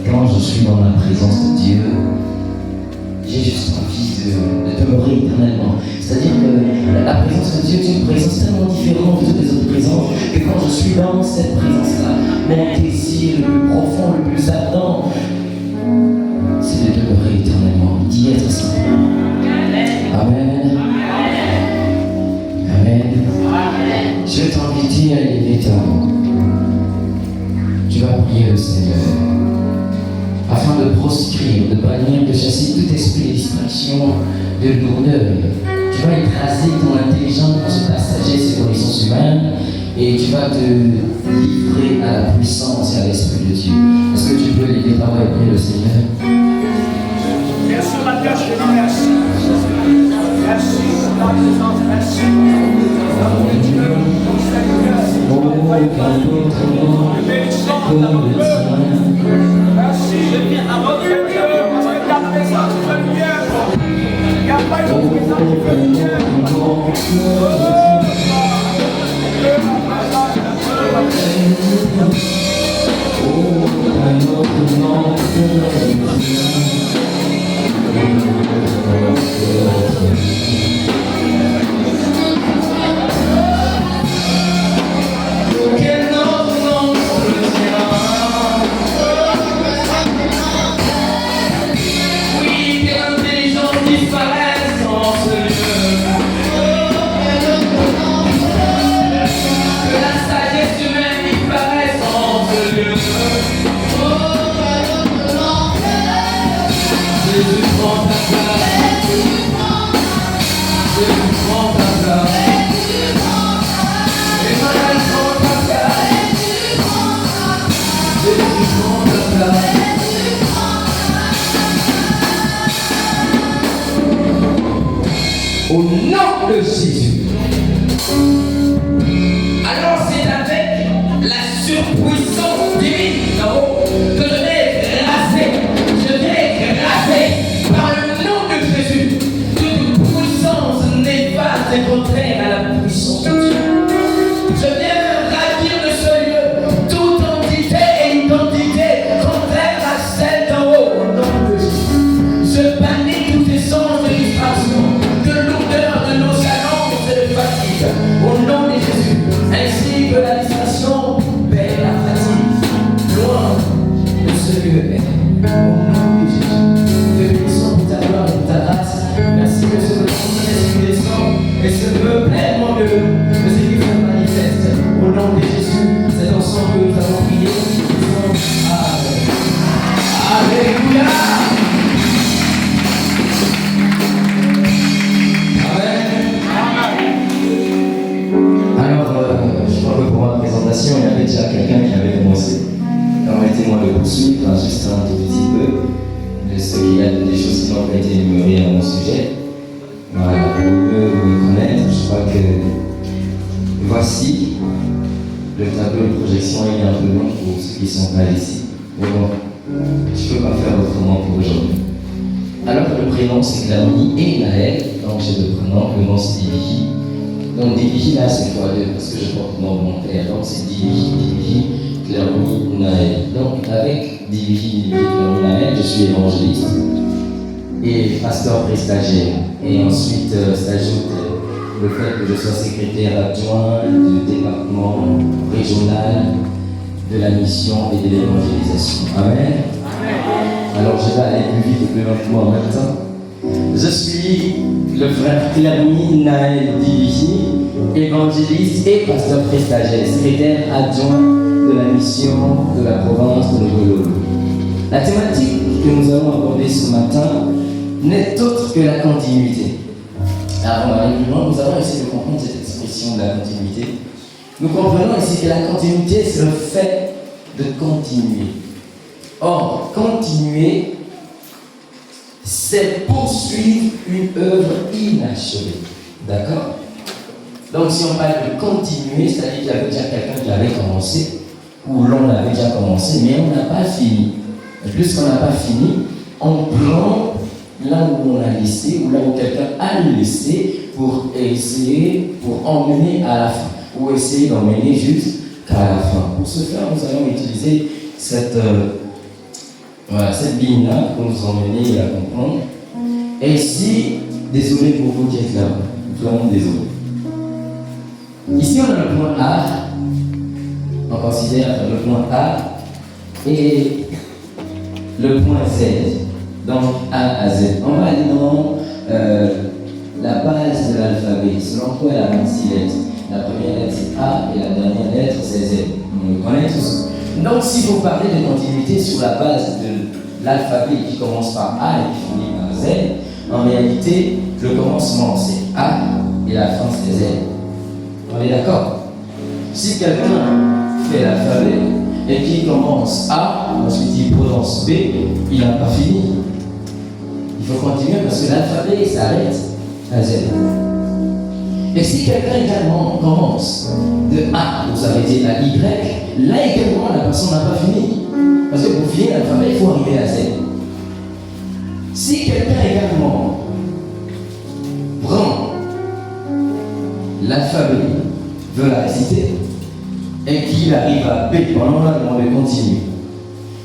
Quand je suis dans la présence de Dieu, j'ai juste envie de demeurer éternellement. C'est-à-dire que la présence de Dieu est une présence tellement différente de toutes les autres présences que quand je suis dans cette présence-là, mon désir le plus profond, le plus ardent, c'est de demeurer éternellement, d'y être simplement. Amen. Amen. Je vais t'inviter à lever ta main. Tu vas prier le Seigneur afin de proscrire, de bannir, de chasser tout esprit de distraction, de lourdeur. Tu vas écraser ton intelligence dans ta sagesse et connaissance humaine et tu vas te livrer à la puissance et à l'Esprit de Dieu. Est-ce que tu peux lever ta main et prier le Seigneur? Merci, Mathieu, je te dis merci. Merci pour ta présence, merci. Merci. Je viens avant de ta présence, tu fais lumière. Il n'y a pas une autre présence qui fait lumière. Au nom de Jésus. Alors c'est avec la surpuissance divine que je vais écraser par le nom de Jésus toute puissance néfaste et contraire à la puissance de Dieu. Je viens ravir de ce lieu toute entité et identité contraire à celle d'en haut au nom de Jésus. Je bannis toute essence de distraction, de nos annonces et de fatigue, au nom de Jésus, ainsi que la distraction perd la fatigue, loin de ce lieu. Au nom de Jésus, te bénissons pour ta gloire et pour ta grâce. Merci que ce Esprit descend et se veut pleinement de ce qui se manifeste. Au nom de Jésus, c'est ensemble que nous avons prié. Amen. Alléluia. Il y avait déjà quelqu'un qui avait commencé. Permettez-moi de poursuivre juste un tout petit peu de ce qu'il y a des choses qui n'ont pas été énumérées à mon sujet. Voilà, pour mieux me connaître, je crois que voici le tableau de projection. Il est un peu long pour ceux qui sont là ici. Mais bon, je ne peux pas faire autrement pour aujourd'hui. Alors le prénom c'est Claunie et Naël, donc j'ai le prénom, le nom c'est Divihi. Donc Divihi là c'est fois deux parce que je porte le nom de mon père, donc c'est Divihi, Claunie, Naël. Donc avec Divihi, Claunie, Naël, je suis évangéliste et pasteur pré-stagiaire. Et ensuite s'ajoute le fait que je sois secrétaire adjoint du département régional de la mission et de l'évangélisation. Amen. Alors je vais aller plus vite et plus lentement en même temps. Je suis le frère Claunie Naël Divihi, évangéliste et pasteur pré-stagiaire, secrétaire adjoint de la mission de la province de Louga. La thématique que nous allons aborder ce matin n'est autre que la continuité. Avant d'aller plus loin, nous allons essayer de comprendre cette expression de la continuité. Nous comprenons ici que la continuité, c'est le fait de continuer. Or, continuer, c'est poursuivre une œuvre inachevée. D'accord? Donc, si on parle de continuer, c'est-à-dire qu'il y avait déjà quelqu'un qui avait commencé, ou l'on avait déjà commencé, mais on n'a pas fini. Et puisqu'on n'a pas fini, on prend là où on a laissé, ou là où quelqu'un a laissé, pour essayer, pour emmener à la fin, ou essayer d'emmener jusqu'à la fin. Pour ce faire, nous allons utiliser cette ligne-là pour nous emmener à comprendre. Et ici, désolé pour vous qui êtes là, vraiment désolé. Ici, on a le point A, on considère le point A et le point Z, donc A à Z. On va aller dans la base de l'alphabet, selon quoi elle a 26 lettres. La première lettre c'est A et la dernière lettre c'est Z. On le connaît tous. Donc, si vous parlez de continuité sur la base de l'alphabet qui commence par A et qui finit par Z, en réalité, le commencement c'est A et la fin c'est Z. On est d'accord? Si quelqu'un fait l'alphabet et qui commence A, ensuite il prononce B, il n'a pas fini. Il faut continuer parce que l'alphabet s'arrête à Z. Et si quelqu'un également commence de A, vous arrêtez à Y, là également la personne n'a pas fini. Parce que pour finir l'alphabet, il faut arriver à Z. Si quelqu'un également prend l'alphabet, veut la réciter, et qu'il arrive à B, pendant là, on va continuer.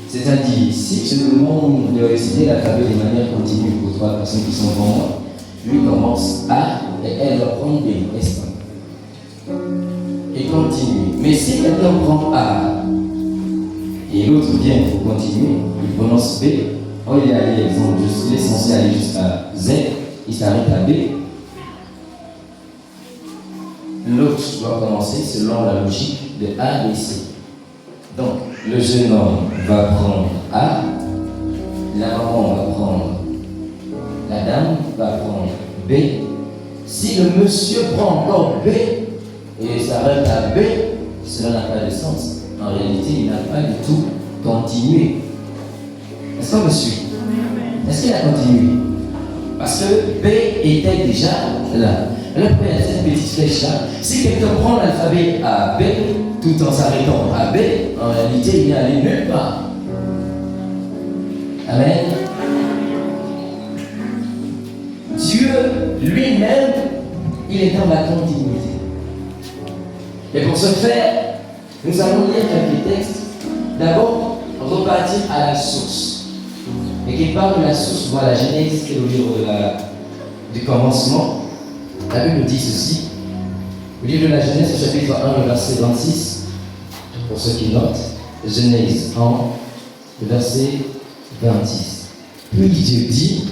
C'est-à-dire, si je te demande de réciter l'alphabet de manière continue pour trois personnes qui sont devant moi, lui commence A et elle va prendre B, n'est-ce pas? Et continue. Mais si quelqu'un prend A et l'autre vient pour continuer, il prononce B, oh, il est allé, il est censé aller jusqu'à Z, il s'arrête à B. L'autre doit commencer selon la logique de A, B, C. Donc, le jeune homme va prendre A, la maman va prendre, la dame va prendre B. Si le monsieur prend encore B et s'arrête à B, cela n'a pas de sens. En réalité, il n'a pas du tout continué. Est-ce qu'on me suit? Est-ce qu'il a continué? Parce que B était déjà là. Là, il y a cette petite flèche là. Si quelqu'un prend l'alphabet à B, tout en s'arrêtant à B, en réalité, il n'est allé nulle part. Amen. Dieu lui-même, il est dans la continuité. Et pour ce faire, nous allons lire quelques textes. D'abord, repartir à la source. Et qui parle de la source, voilà, Genèse, qui est le livre du commencement. La Bible dit ceci. Au livre de la Genèse, chapitre 1, le verset 26. Pour ceux qui notent, Genèse 1, verset 26. Puis Dieu dit,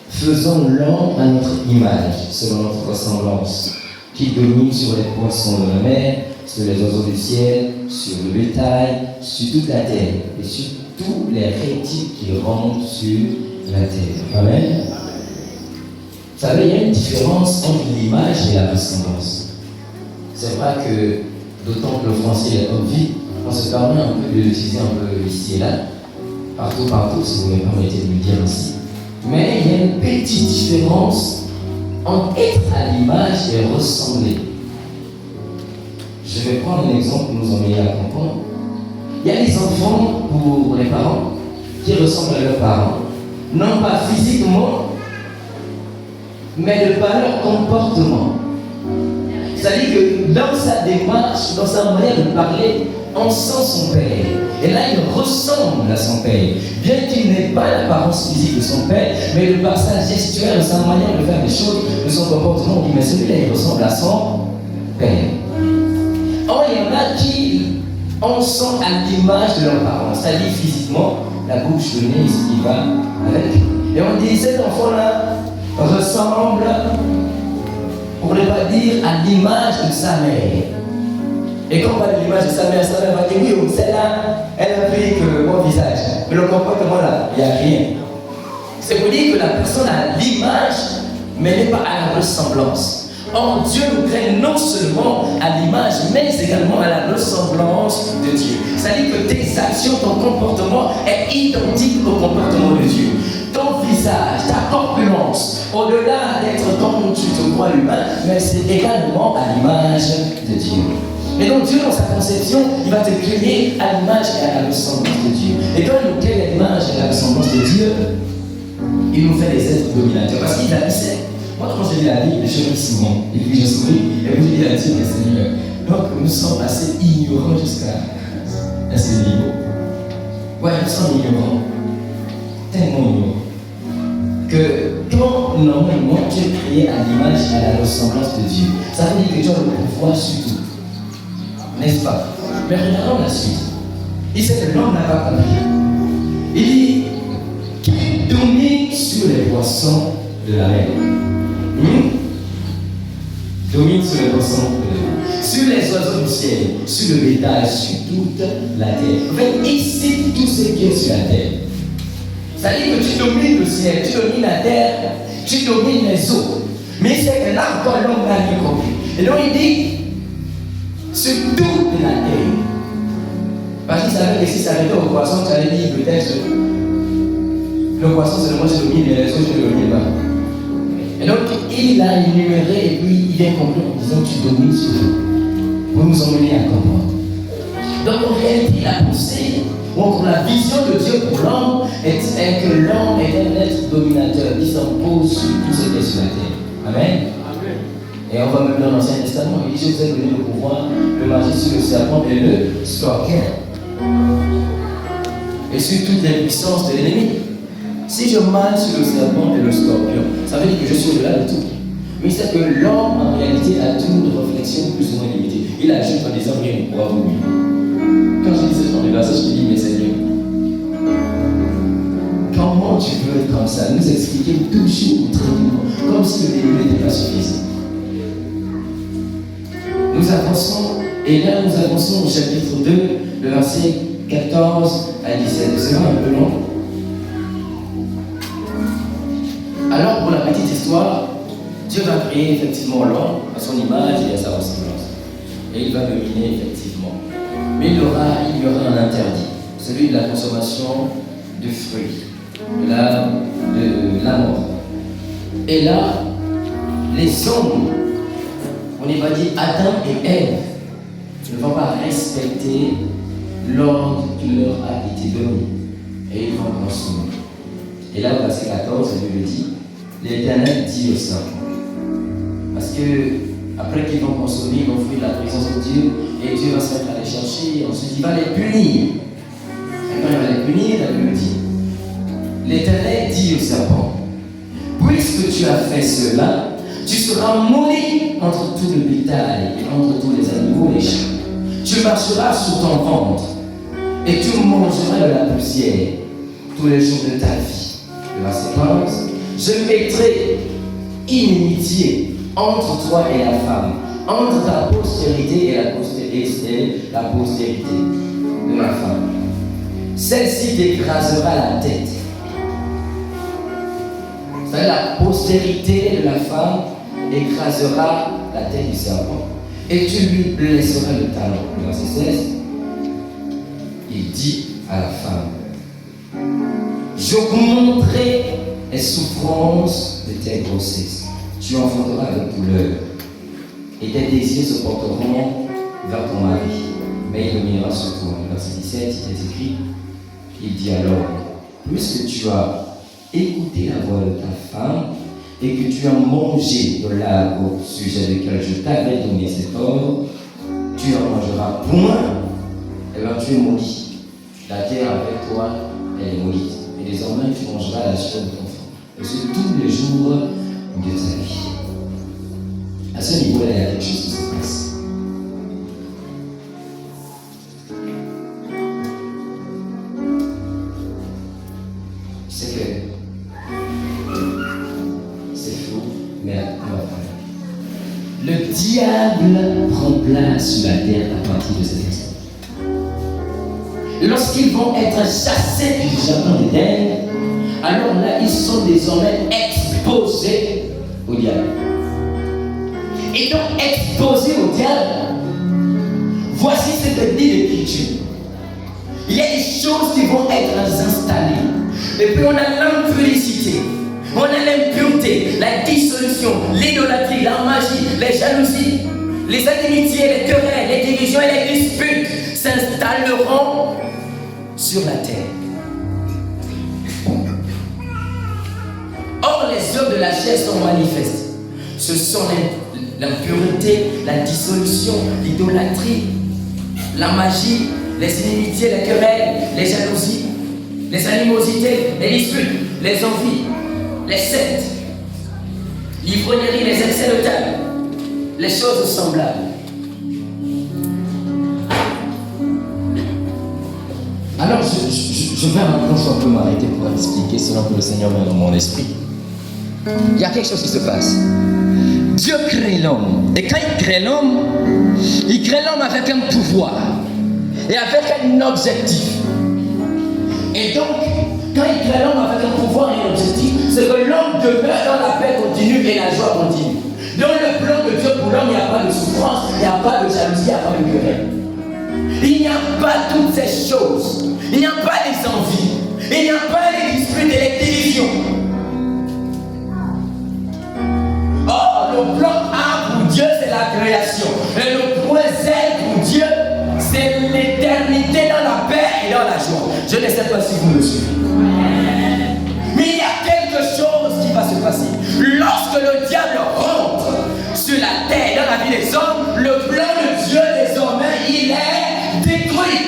faisons l'homme à notre image, selon notre ressemblance, qui domine sur les poissons de la mer, sur les oiseaux du ciel, sur le bétail, sur toute la terre, et sur tous les reptiles qui rampent sur la terre. Amen. Vous savez, il y a une différence entre l'image et la ressemblance. C'est vrai que, d'autant que le français est obvi, on se permet un peu de l'utiliser un peu ici et là, partout, si vous me permettez de le dire ainsi. Mais il y a une petite différence entre être à l'image et ressembler. Je vais prendre un exemple pour nous emmener à comprendre. Il y a des enfants pour les parents qui ressemblent à leurs parents, non pas physiquement, mais de par leur comportement. C'est-à-dire que dans sa démarche, dans sa manière de parler, on sent son père. Et là, il ressemble à son père. Bien qu'il n'ait pas l'apparence physique de son père, mais de par sa gestuelle, de sa manière de faire des choses, de son comportement, on dit, mais celui-là, il ressemble à son père. Or, il y en a qui, on sent à l'image de leurs parents, c'est-à-dire physiquement, la bouche, le nez, ce qui va avec. Et on dit, cet enfant-là ressemble, pour ne pas dire, à l'image de sa mère. Et quand on parle de l'image de sa mère va dire, oui, celle-là, elle a pris que mon visage. Mais le comportement là, il n'y a rien. C'est pour dire que la personne a l'image, mais n'est pas à la ressemblance. Or, Dieu nous crée non seulement à l'image, mais également à la ressemblance de Dieu. C'est-à-dire que tes actions, ton comportement est identique au comportement de Dieu. Ton visage, ta corpulence, au-delà d'être comme tu te crois humain, mais c'est également à l'image de Dieu. Et donc Dieu, dans sa conception, il va te créer à l'image et à la ressemblance de Dieu. Et quand il nous crée à l'image et à la ressemblance de Dieu, il nous fait des êtres dominateurs. Parce qu'il a dit, moi quand je lis la Bible, je ris souvent, et puis je souris, et puis je dis à Dieu, Seigneur. Donc nous sommes assez ignorants jusqu'à ce niveau. Ouais, nous sommes ignorants. Tellement ignorants. Que quand normalement tu es créé à l'image et à la ressemblance de Dieu, ça veut dire que tu as le pouvoir sur tout. N'est-ce pas? Mais regardons la suite. Il sait que l'homme n'a pas compris. Il dit qu'il domine sur les poissons de la mer. Domine sur les poissons de la mer. Sur les oiseaux du ciel, sur le bétail, sur toute la terre. En fait, il cite tout ce qui est sur la terre. Ça dit que tu domines le ciel, tu domines la terre, tu domines les eaux. Mais c'est que là encore l'homme n'a rien compris. Et donc il dit sur toute la terre. Parce qu'il savait que si ça avait été au poisson, tu allais dire peut-être le poisson seulement je domine, les autres je ne domine pas. Et donc il a énuméré et puis il vient conclure en disant tu domines sur tout. Pour nous emmener à comprendre. Donc en réalité la pensée, ou encore la vision de Dieu pour l'homme est que l'homme est un être dominateur qui s'impose sur tout ce qui est sur la terre. Amen. Et on va même dans l'Ancien Testament, il dit je vous ai donné le pouvoir de marcher sur le serpent et le scorpion. Et sur toutes les puissances de l'ennemi. Si je marche sur le serpent et le scorpion, ça veut dire que je suis au-delà de tout. Mais c'est que l'homme en réalité a une réflexion plus ou moins limitée. Il ajoute en disant rien ne pourra vous nuire. Quand je dis ce genre de passage, je me dis mais Seigneur, comment tu peux être comme ça, nous expliquer toujours tranquillement, comme si le début n'était pas suffisant. Nous avançons, et là nous avançons au chapitre 2, le verset 14 à 17. C'est un peu long. Alors pour la petite histoire, Dieu va créer effectivement l'homme à son image et à sa ressemblance. Et il va dominer effectivement. Mais il y aura un interdit, celui de la consommation de fruits, de la mort. Et là, les hommes, on y va dire Adam et Ève, ne vont pas respecter l'ordre qui leur a été donné. Et ils vont consommer. Et là, au verset 14, il le dit, l'Éternel dit au serpent. Parce que après qu'ils vont consommer, ils vont fuir la présence de Dieu, et Dieu va se mettre à les chercher, et ensuite il va les punir. Et quand il va les punir, la Bible dit, l'Éternel dit au serpent, puisque tu as fait cela, tu seras maudit entre tout le bétail et entre tous les animaux et les chiens. Tu marcheras sur ton ventre, et tu mangeras de la poussière tous les jours de ta vie. Le verset 15, je mettrai inimitié entre toi et la femme, entre ta postérité et la postérité de la femme. Celle-ci t'écrasera la tête. C'est-à-dire la postérité de la femme écrasera la tête du serpent. Et tu lui blesseras le talon. Le verset 16, il dit à la femme, j'augmenterai les souffrances de tes grossesses. Tu enfanteras avec douleur, et tes désirs se porteront vers ton mari, mais il dominera sur toi. Verset 17, il est écrit, il dit alors, puisque tu as écouté la voix de ta femme, et que tu as mangé de l'arbre au sujet duquel je t'avais donné cet ordre, tu en mangeras point, et bien tu es maudit. La terre avec toi, elle est maudite. Et désormais, tu mangeras la chair de ton enfant. Et c'est tous les jours de ta vie. À ce niveau-là, il y a quelque chose qui se passe. C'est que c'est fou, mais on va parler. Le diable prend place sur la terre à partir de cet instant. Lorsqu'ils vont être chassés du jardin d'Éden, alors là, ils sont désormais exposés au diable. Et donc, exposés au diable, voici ce que dit l'Écriture. Il y a des choses qui vont être installées. Et puis on a l'impudicité, on a l'impureté, la dissolution, l'idolâtrie, la magie, les jalousies, les inimitiés, les querelles, les divisions et les disputes s'installeront sur la terre. Or, les œuvres de la chair sont manifestes. Ce sont l'impureté, la dissolution, l'idolâtrie, la magie, les inimitiés, les querelles, les jalousies, les animosités, les disputes, les envies, les sectes, l'ivrognerie, les excès de table, les choses semblables. Alors, je vais maintenant, je peux m'arrêter pour expliquer selon que le Seigneur met dans mon esprit. Il y a quelque chose qui se passe. Dieu crée l'homme. Et quand il crée l'homme avec un pouvoir et avec un objectif. Et donc, quand il crée l'homme avec un pouvoir et un objectif, c'est que l'homme demeure dans la paix continue et la joie continue. Dans le plan de Dieu pour l'homme, il n'y a pas de souffrance, il n'y a pas de jalousie, il n'y a pas de querelle. Il n'y a pas toutes ces choses. Il n'y a pas les envies. Il n'y a pas les disputes et les divisions. Or, le plan A pour Dieu, c'est la création. Et le point Z pour Dieu, c'est l'éternité dans la paix et dans la joie. Je ne sais pas si vous me suivez. Mais il y a quelque chose qui va se passer. Lorsque le diable rentre sur la terre, dans la vie des hommes, le plan de Dieu désormais, il est détruit.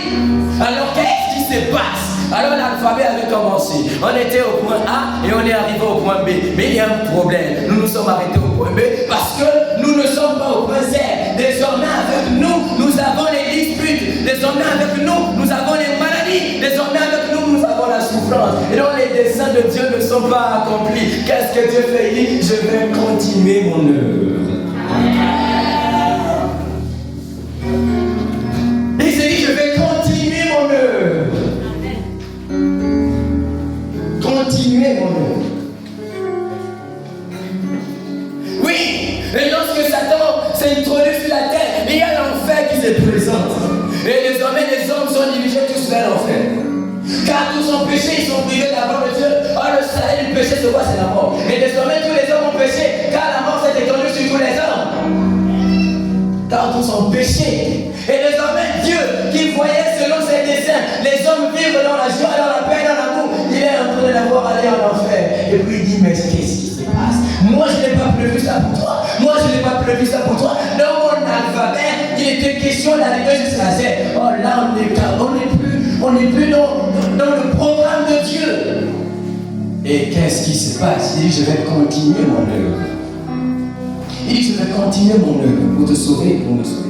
Alors qu'est-ce qui se passe? Alors l'alphabet avait commencé. On était au point A et on est arrivé au point B. Mais il y a un problème. Nous nous sommes arrêtés au point B parce que nous ne sommes pas au point Z. Désormais avec nous, nous avons les disputes. Désormais avec nous, nous avons les maladies. Désormais avec nous, nous avons la souffrance. Et donc les desseins de Dieu ne sont pas accomplis. Qu'est-ce que Dieu fait? Il dit, je vais continuer mon œuvre. Il s'est dit, je vais continuer mon œuvre. Continuer mon œuvre. Oui, et lorsque Satan s'introduit sur la terre, il y a l'enfer qui se présente. Et désormais, les hommes sont dirigés tous vers l'enfer. Car tous ont péché, ils sont privés de la gloire de Dieu. Or, le salaire du péché, c'est quoi? C'est la mort. Et désormais, tous les hommes ont péché, car la mort s'est étendue sur tous les hommes. Car tous ont péché. Et désormais, Dieu, qui voyait selon ses desseins les hommes vivre dans la joie, dans la paix, dans l'amour, il est en train de les voir aller en enfer. Et puis il dit, mais qu'est-ce qui se passe? Moi, je n'ai pas prévu ça pour toi. Moi, je n'ai pas prévu ça pour toi. Dans mon alphabet, il était question d'arriver jusqu'à Z. Oh là, on n'est plus dans le programme de Dieu. Et qu'est-ce qui se passe? Il dit, je vais continuer mon œuvre. Il dit, je vais continuer mon œuvre pour te sauver et pour me sauver.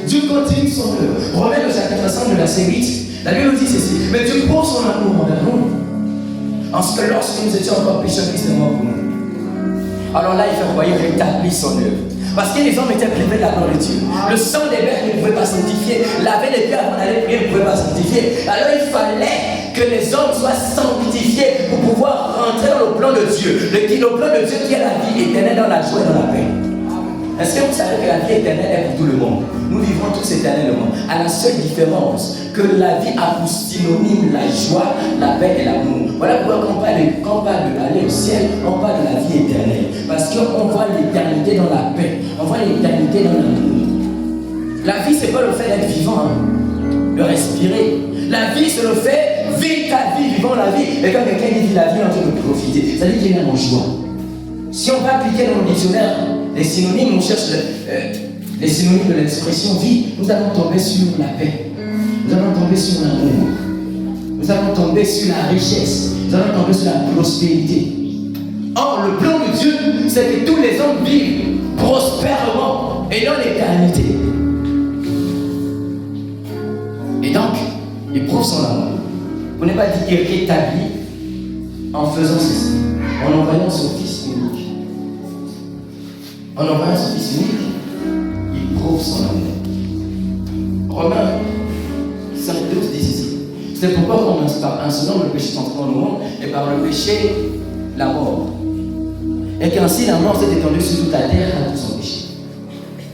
Dieu continue son œuvre. Romains au chapitre 5 de verset 8, la Bible nous dit ceci. Mais Dieu prouve son amour envers nous, en ce que lorsque nous étions encore pécheurs, Christ est mort pour nous. Alors là, il fait quoi? Il rétablit son œuvre. Parce que les hommes étaient privés de la gloire de Dieu. Le sang des bêtes ne pouvait pas sanctifier. Laver les pieds avant d'aller prier ne pouvait pas sanctifier. Alors il fallait que les hommes soient sanctifiés pour pouvoir rentrer dans le plan de Dieu. Le plan de Dieu qui est la vie éternelle dans la joie et dans la paix. Est-ce que vous savez que la vie éternelle est pour tout le monde? Nous vivons tous éternellement. À la seule différence que la vie a pour synonyme la joie, la paix et l'amour. Voilà pourquoi quand on parle d'aller au ciel, on parle de la vie éternelle. Parce qu'on voit l'éternité dans la paix. On voit l'éternité dans l'amour. La vie, c'est pas le fait d'être vivant, de respirer. La vie, c'est le fait de vivre ta vie, vivons la vie. Et quand quelqu'un dit la vie, on train de profiter. Ça dit qu'il est en joie. Si on va appliquer dans le dictionnaire les synonymes, on cherche les synonymes de l'expression vie, nous allons tomber sur la paix, nous allons tomber sur l'amour, nous allons tomber sur la richesse, nous allons tomber sur la prospérité. Or, le plan de Dieu, c'est que tous les hommes vivent prospèrement et dans l'éternité. Et donc, il prouve son amour. Vous n'avez pas dit qu'il rétablit en faisant ceci, en envoyant son Fils unique. En envoyant son Fils unique, il prouve son amour. Romains 5:12 dit ceci. C'est pourquoi par un seul homme le péché est entré dans le monde, et par le péché, la mort. Et qu'ainsi la mort s'est étendue sur toute la terre à tout son péché.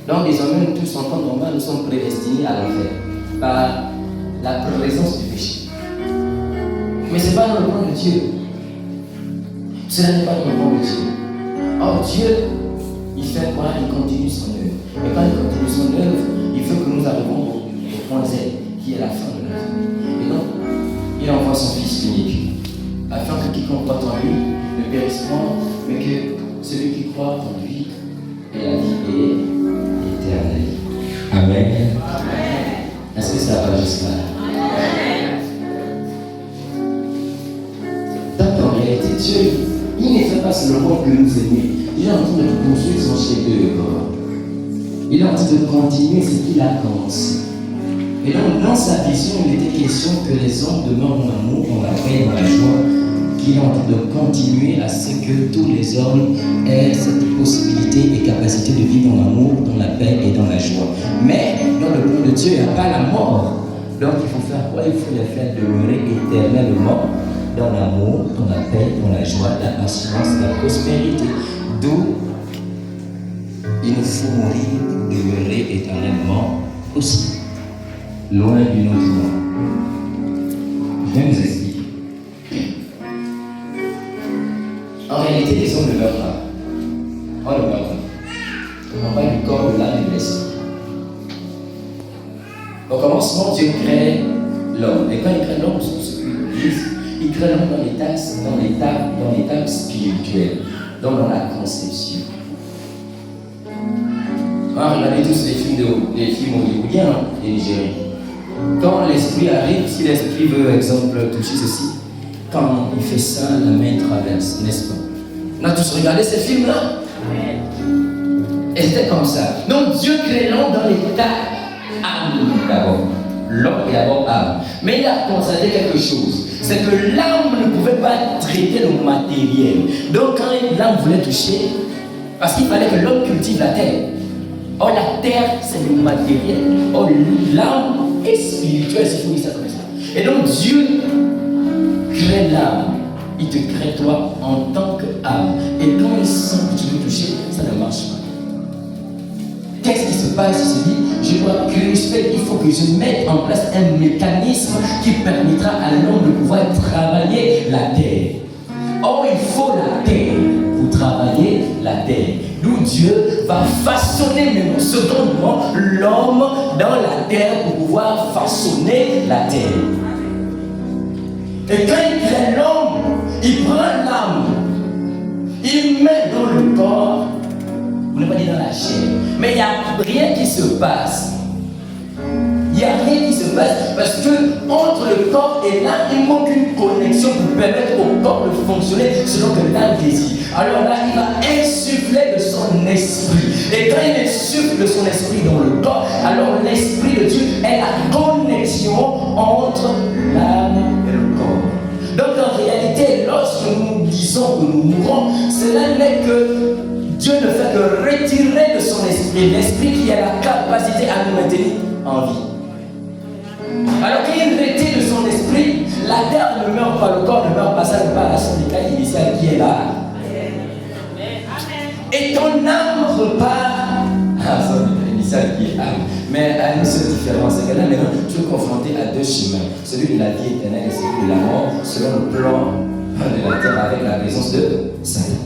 Donc désormais, nous tous en tant qu'humains, nous sommes prédestinés à l'enfer par la présence du péché. Mais ce n'est pas dans le plan de Dieu. Cela n'est pas dans le plan de Dieu. Or Dieu, il fait quoi? Il continue son œuvre. Et quand il continue son œuvre, il veut que nous arrivions au point Z, qui est la fin de la vie. Et donc, il envoie son Fils unique, afin que quiconque croit en lui ne périsse point, mais que celui qui croit en lui ait la vie éternelle. Amen. Est-ce que ça va? chose ce matin. Donc en réalité, Dieu, il ne fait pas seulement que nous aimer. Il est en train de poursuivre son chef-d'œuvre. Il est en train de continuer ce qu'il a commencé. Et donc, dans sa vision, il était question que les hommes demeurent dans l'amour, dans la paix, dans la joie, qu'il est en train de continuer à ce que tous les hommes aient cette possibilité et capacité de vivre dans l'amour, dans la paix et dans la joie. Mais dans le plan de Dieu, il n'y a pas la mort. Donc, il faut faire quoi? Il faut les faire demeurer éternellement dans l'amour, dans la paix, dans la joie, la patience, la prospérité. D'où il nous faut mourir pour demeurer éternellement aussi. Loin du autre monde. Je vais vous expliquer. En réalité, les hommes ne meurent pas. On ne meurt pas. On parle du corps, de l'âme et de l'esprit. Au commencement, Dieu crée l'homme. Et quand il crée l'homme, il crée l'homme dans l'étape spirituelle, donc dans la conception. Regardez tous les films hollywoodiens et nigériens. Quand l'esprit arrive, si l'esprit veut, exemple, toucher ceci, quand il fait ça, la main traverse, n'est-ce pas? On a tous regardé ces films-là. Et c'était comme ça. Donc Dieu crée l'homme dans l'état âme d'abord. L'homme est d'abord âme. Mais il a constaté quelque chose. C'est que l'âme ne pouvait pas traiter le matériel. Donc quand l'âme voulait toucher, parce qu'il fallait que l'homme cultive la terre. Or la terre, c'est le matériel. Or l'âme est spirituelle, c'est pour ça comme ça. Et donc Dieu crée l'âme. Il te crée toi en tant qu'âme. Et quand il sent que tu veux toucher, ça ne marche pas. Qu'est-ce qui se passe? Il se dit, je dois crisper, il faut que je mette en place un mécanisme qui permettra à l'homme de pouvoir travailler la terre. Or, il faut la terre pour travailler la terre. D'où Dieu va façonner même secondement l'homme dans la terre pour pouvoir façonner la terre. Et quand il crée l'homme, il prend l'âme, il met dans le corps, vous ne pas dire dans la chair, mais il n'y a rien qui se passe. Il n'y a rien qui se passe parce que entre le corps et l'âme, il manque une connexion pour permettre au corps de fonctionner selon que l'âme désire. Alors là, il va insuffler de son esprit. Et quand il insuffle de son esprit dans le corps, alors l'esprit de Dieu est la connexion entre l'âme et le corps. Donc en réalité, lorsque nous disons que nous mourons, cela n'est que Dieu ne fait que retirer de son esprit l'esprit qui a la capacité à nous maintenir en vie. Alors qu'il retire de son esprit, la terre ne meurt pas, le corps ne meurt pas, ça ne pas à son état initial qui est là. Et ton âme repart à son état initial qui est âme. Mais à une seule différence, c'est que là maintenant tu es confronté à deux chemins, celui de la vie éternelle et celui de la mort, selon le plan de la terre avec la présence de Satan.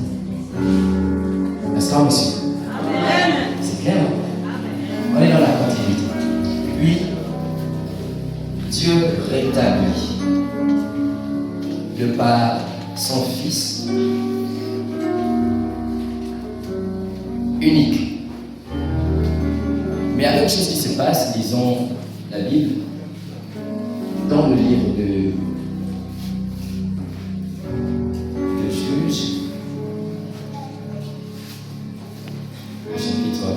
Est-ce qu'on me suit? C'est clair? On est dans la continuité. Puis, Dieu rétablit de par son Fils unique. Mais il y a quelque chose qui se passe, lisons la Bible, dans le livre de Juges, chapitre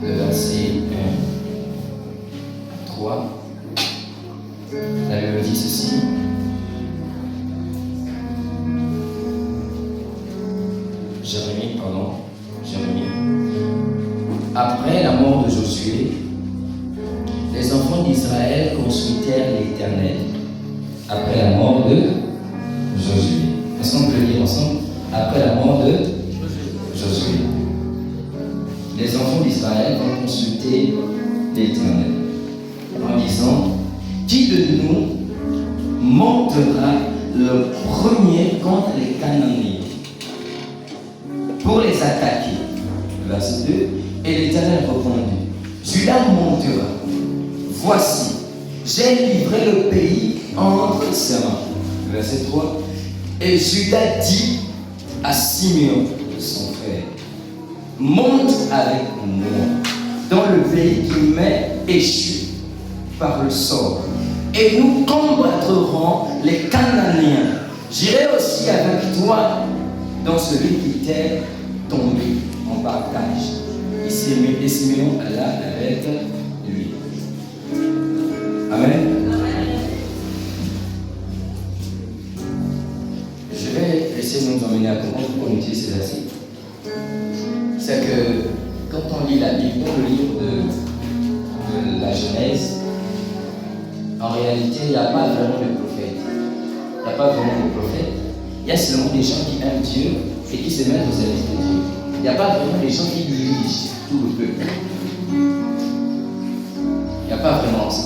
1, le verset 1, 3, la Bible dit ceci. Jérémie. Après la mort de Josué, les enfants d'Israël consultèrent l'Éternel. Après la mort de Josué. Est-ce qu'on peut le lire ensemble? Après la mort de Josué, les enfants d'Israël ont consulté l'Éternel en disant, qui de nous montera le premier contre les Cananéens pour les attaquer? Verset 2. Et l'Éternel répondit, Judas montera. Voici, j'ai livré le pays entre ses mains. Verset 3. Et Judas dit à Simeon, son frère, monte avec moi, dans le pays qui m'est échu par le sort. Et nous combattrons les Cananéens. J'irai aussi avec toi dans celui qui t'est tombé en partage. Et Siméon alla avec lui. Amen. Je vais essayer de nous emmener à comprendre pourquoi on utilise ces versets. C'est que quand on lit la Bible, dans le livre de la Genèse, en réalité, il n'y a pas vraiment de prophète. Il n'y a pas vraiment de prophète. Il y a seulement des gens qui aiment Dieu et qui se mettent au service de Dieu. Il n'y a pas vraiment des gens qui dirigent tout le peuple. Il n'y a pas vraiment ça.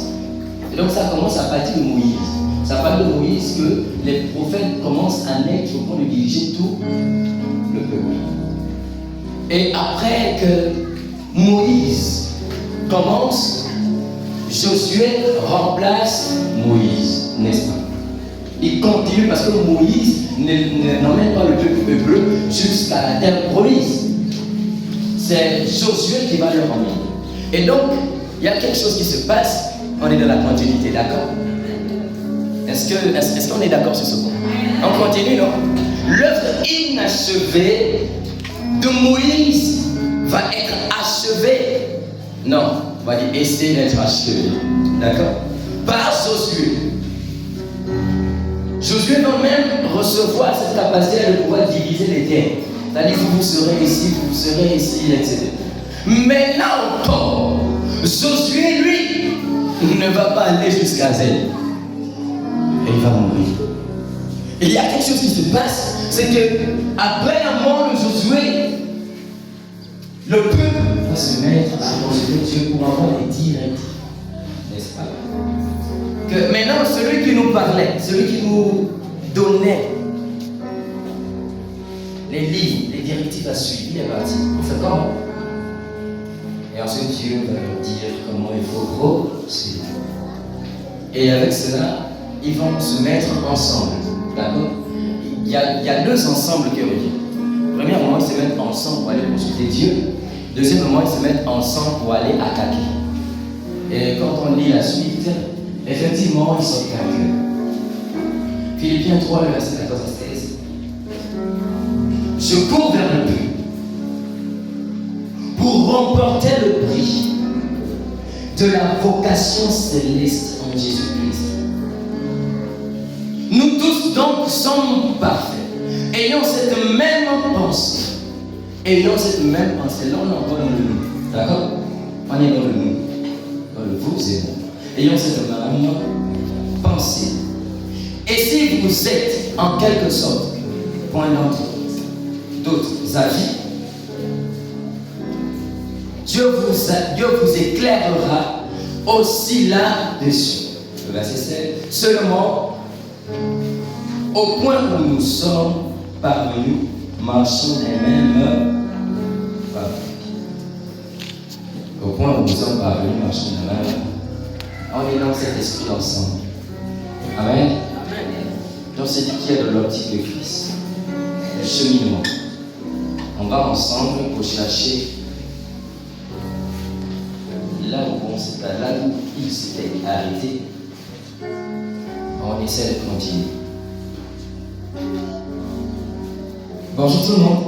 Et donc ça commence à partir de Moïse. Ça parle de Moïse que les prophètes commencent à naître au point de diriger tout le peuple. Et après que Moïse commence, Josué remplace Moïse, n'est-ce pas? Il continue parce que Moïse n'emmène pas le peuple hébreu jusqu'à la terre promise. C'est Josué qui va le emmener. Et donc, il y a quelque chose qui se passe, on est dans la continuité, d'accord? Est-ce qu'on est d'accord sur ce point? On continue, non? L'œuvre inachevée de Moïse va être achevée. Non, on va dire essayer d'être achevé. D'accord? Par Josué. Josué va même recevoir cette capacité de pouvoir diviser les terres. C'est-à-dire que vous serez ici, etc. Mais là encore, Josué, lui, ne va pas aller jusqu'à Z. Et il va mourir. Et il y a quelque chose qui se passe, c'est que après la mort de Josué, le peuple va se mettre à consulter Dieu pour avoir des directives, n'est-ce pas? Que maintenant, celui qui nous parlait, celui qui nous donnait les lignes, les directives à suivre, il est parti. On fait comment? Et ensuite, Dieu va nous dire comment il faut procéder. Et avec cela, ils vont se mettre ensemble. D'accord? Il y a deux ensembles qui reviennent. Premièrement, ils se mettent ensemble pour aller consulter Dieu. Deuxièmement, ils se mettent ensemble pour aller attaquer. Et quand on lit la suite, effectivement, ils sont vainqueurs. Philippiens 3, le verset 14 à 16. Je cours vers le but pour remporter le prix de la vocation céleste en Jésus-Christ. Nous tous donc sommes parfaits, ayant cette même pensée. Ayant cette même pensée, là on est encore dans le nous. D'accord? On est dans le nous. Dans le vous et moi. Ayant cette même pensée. Et si vous êtes en quelque sorte, point d'autres avis, Dieu vous éclairera aussi là-dessus. Le verset 7. Seulement, au point où nous sommes parvenus, marchons les mêmes pas. Au point où nous sommes parvenus, marchons les mêmes. On est dans cet esprit ensemble. Amen. Donc c'est dit qu'il y a de l'optique de Christ. Le cheminement. On va ensemble pour chercher là où il s'était arrêté. On essaie de continuer. Bonjour tout le monde.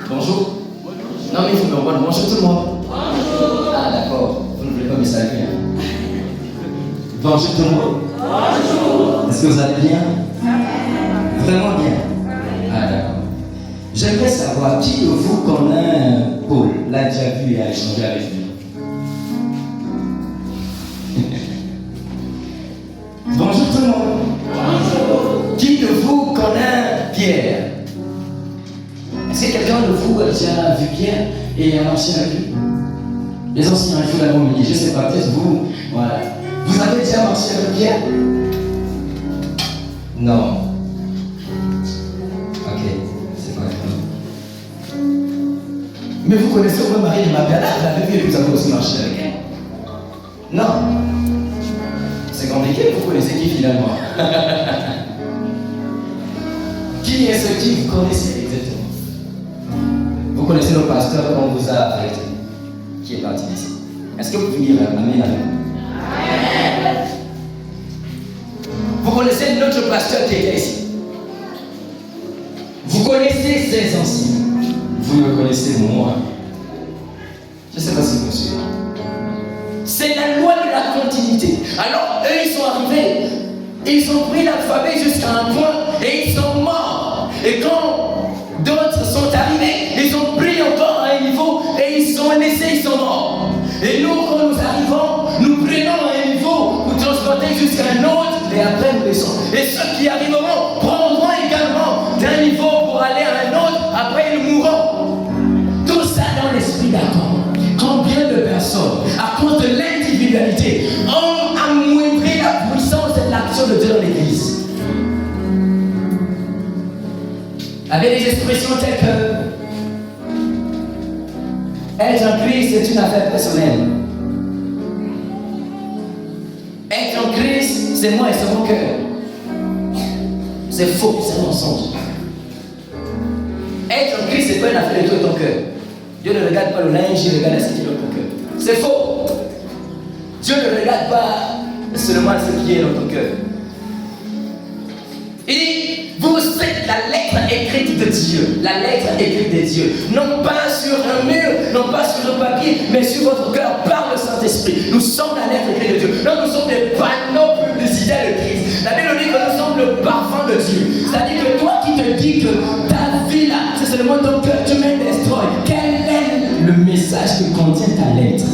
Bonjour. Non mais il faut me répondre. Bonjour tout le monde. Bonjour. Ah d'accord. Vous ne voulez pas me saluer. Hein? Bonjour tout le monde. Bonjour. Est-ce que vous allez bien? Vraiment bien. Ah d'accord. J'aimerais savoir qui de vous connaît Paul, l'a déjà vu et a échangé avec lui. Bonjour tout le monde. Bonjour. Qui de vous connaît Pierre? Est-ce que quelqu'un de vous a déjà vu Pierre et a marché avec lui? Les anciens, il faut d'abord me dire, je ne sais pas, peut-être vous. Voilà. Vous avez déjà marché avec Pierre? Non. Ok, c'est pas grave. Mais vous connaissez au moins Marie de Magdala, vous l'avez vu et vous avez aussi marché avec elle? Non. C'est compliqué, vous connaissez qui finalement? Qui est ce qui vous connaissez exactement? Vous connaissez le pasteur qu'on vous a arrêté. qui est parti d'ici. Est-ce que vous pouvez dire Amen avec moi? Vous connaissez notre pasteur qui était ici. Vous connaissez ses anciens. Vous me connaissez moi. Je ne sais pas si vous me suivez. C'est la loi de la continuité. Alors, eux, ils sont arrivés. Ils ont pris l'alphabet jusqu'à un point et ils sont morts. Et quand d'autres sont arrivés, ils ont pris encore un niveau et ils sont laissés, ils sont morts. Et nous, quand nous arrivons, nous prenons un niveau pour transporter jusqu'à un autre et après nous laissons. Et ceux qui arriveront prendront également d'un niveau pour aller à un autre, après ils mourront. Tout ça dans l'esprit d'accord. Combien de personnes, à cause de l'individualité, ont amoindri la puissance de l'action de Dieu dans l'Église? Avec des expressions telles que être en Christ, c'est une affaire personnelle. Être en Christ, c'est moi et c'est mon cœur. C'est faux, c'est un mensonge. Être en Christ, c'est pas une affaire de toi et ton cœur. Dieu ne regarde pas le linge, il regarde ce qui est dans ton cœur. C'est faux. Dieu ne regarde pas seulement ce qui est dans ton cœur. Il dit, vous êtes la lettre écrite de Dieu. La lettre écrite de Dieu. Non pas sur un mur, non pas sur un papier, mais sur votre cœur par le Saint-Esprit. Nous sommes la lettre écrite de Dieu. Non, nous sommes des panneaux publicitaires de Christ. La Bible dit que nous sommes le parfum de Dieu. C'est-à-dire que toi qui te dis que ta vie là, c'est seulement ton cœur, tu m'es destroy. Quel est le message que contient ta lettre?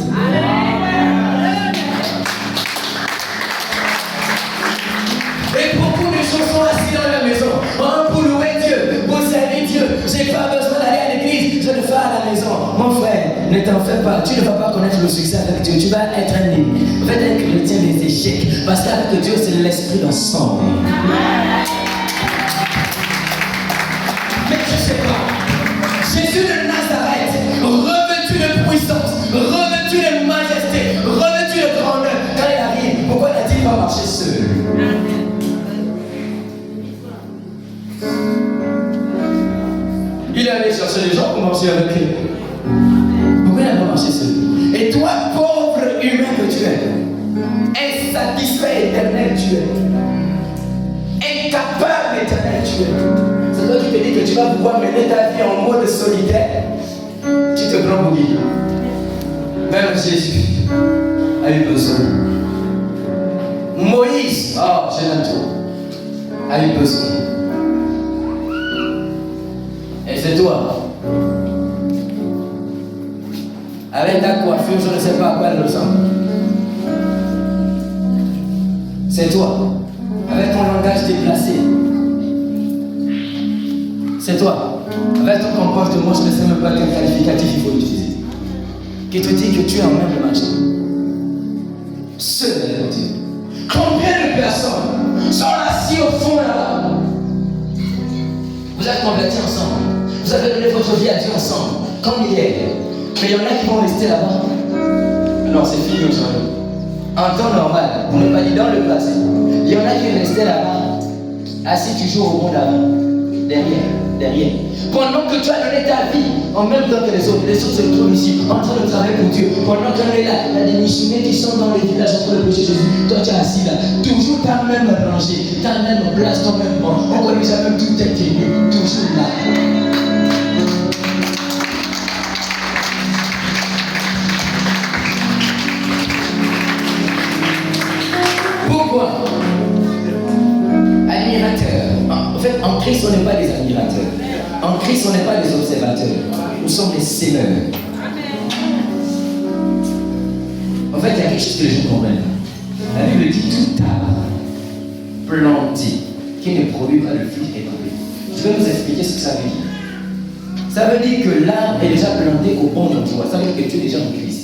Et beaucoup de gens sont assis dans la maison. Oh, pour louer Dieu, pour servir Dieu. J'ai pas besoin d'aller à l'église, je le fais à la maison. Mon frère, ne t'en fais pas. Tu ne vas pas connaître le succès avec Dieu. Tu vas être un ennemi. Va être un chrétien des échecs. Parce qu'avec Dieu, c'est l'esprit d'ensemble. Mais je sais pas. Jésus de Nazareth, revêtu de puissance, revêtu de majesté, revêtu de grandeur. Quand il arrive, pourquoi n'a-t-il pas marché seul? Il est allé chercher les gens pour marcher avec eux. Pourquoi il n'a pas marché seul? Et toi, pauvre humain que tu es, insatisfait éternel tu es, incapable éternel tu es, c'est toi qui te dis que tu vas pouvoir mener ta vie en mode solitaire, tu te prends pour qui? Même Jésus a eu besoin. Moïse, oh, je l'aime trop, a eu besoin. Et c'est toi. Avec ta coiffure, je ne sais pas à quoi elle ressemble. C'est toi. Avec ton langage déplacé. C'est toi. Avec ton comportement, je ne sais même pas quel qualificatif il faut utiliser. Qui te dit que tu es en même le machin. Seul est Dieu. Combien de personnes sont assis au fond là-bas? Vous êtes convertis ensemble. Vous avez donné votre vie à Dieu ensemble, comme hier. Mais il y en a qui vont rester là-bas. Non, c'est fini aujourd'hui. En temps normal, on n'est pas dit dans le passé. Il y en a qui restaient là-bas, assis toujours au monde avant, derrière. Pendant que tu as donné ta vie, en même temps que les autres se trouvent ici, en train de travailler pour Dieu. Pendant qu'on est là, il y a des missionnaires qui sont dans les villages en train de prêcher Jésus. Toi, tu es assis là, toujours ta même rangée, ta même place, ton même banc. On connaît déjà même tout tes tenues, toujours là. Pourquoi? Admirateur. En fait, en Christ, on n'est pas des admirateurs. En Christ, on n'est pas des observateurs. Nous sommes des sémeurs. En fait, il y a quelque chose que les gens comprennent. La Bible dit tout arbre planté qui ne produit pas de fruit est tombé. Je vais vous expliquer ce que ça veut dire. Ça veut dire que l'arbre est déjà planté au bon endroit. Ça veut dire que tu es déjà en Christ.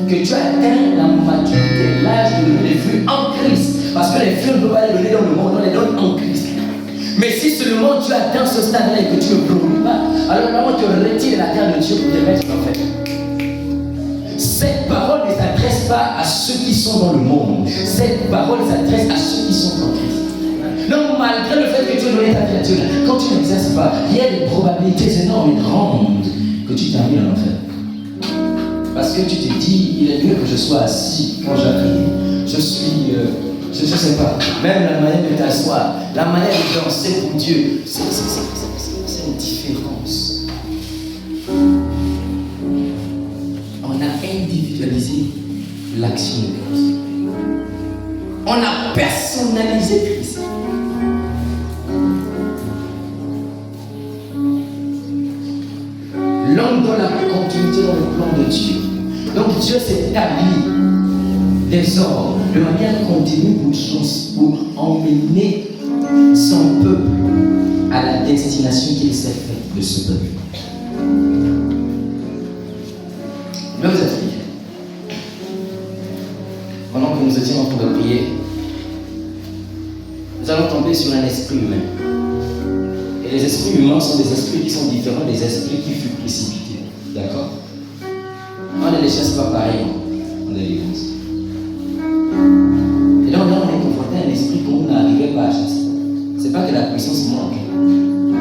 Que tu as atteint la maturité, l'âge de donner des fruits en Christ. Parce que les fruits, on ne peut pas les donner dans le monde, on les donne en Christ. Mais si seulement tu atteins ce stade-là et que tu ne produis pas, alors vraiment tu retires la terre de Dieu pour te mettre en fait. Cette parole ne s'adresse pas à ceux qui sont dans le monde. Cette parole s'adresse à ceux qui sont en Christ. Non, malgré le fait que tu as donné ta vie à Dieu, quand tu n'exerces pas, il y a des probabilités énormes et grandes que tu termines en enfer. que tu te dis, il est mieux que je sois assis quand j'arrive. Je suis, je sais pas, même la manière de t'asseoir, la manière de danser pour Dieu, c'est une différence. On a individualisé l'action de Christ. On a personnalisé Christ. L'homme doit la continuité dans le plan de Dieu. Donc Dieu s'est établi des ordres de manière continue pour emmener son peuple à la destination qu'il s'est faite de ce peuple. Je vais vous expliquer. Pendant que nous étions en train de prier, nous allons tomber sur un esprit humain. Et les esprits humains sont des esprits qui sont différents des esprits qui furent précipités. D'accord? On ne les chasse pas pareil en délivrance. Et donc là, on est confronté à un esprit qu'on n'arrivait pas à chasser. C'est pas que la puissance manque.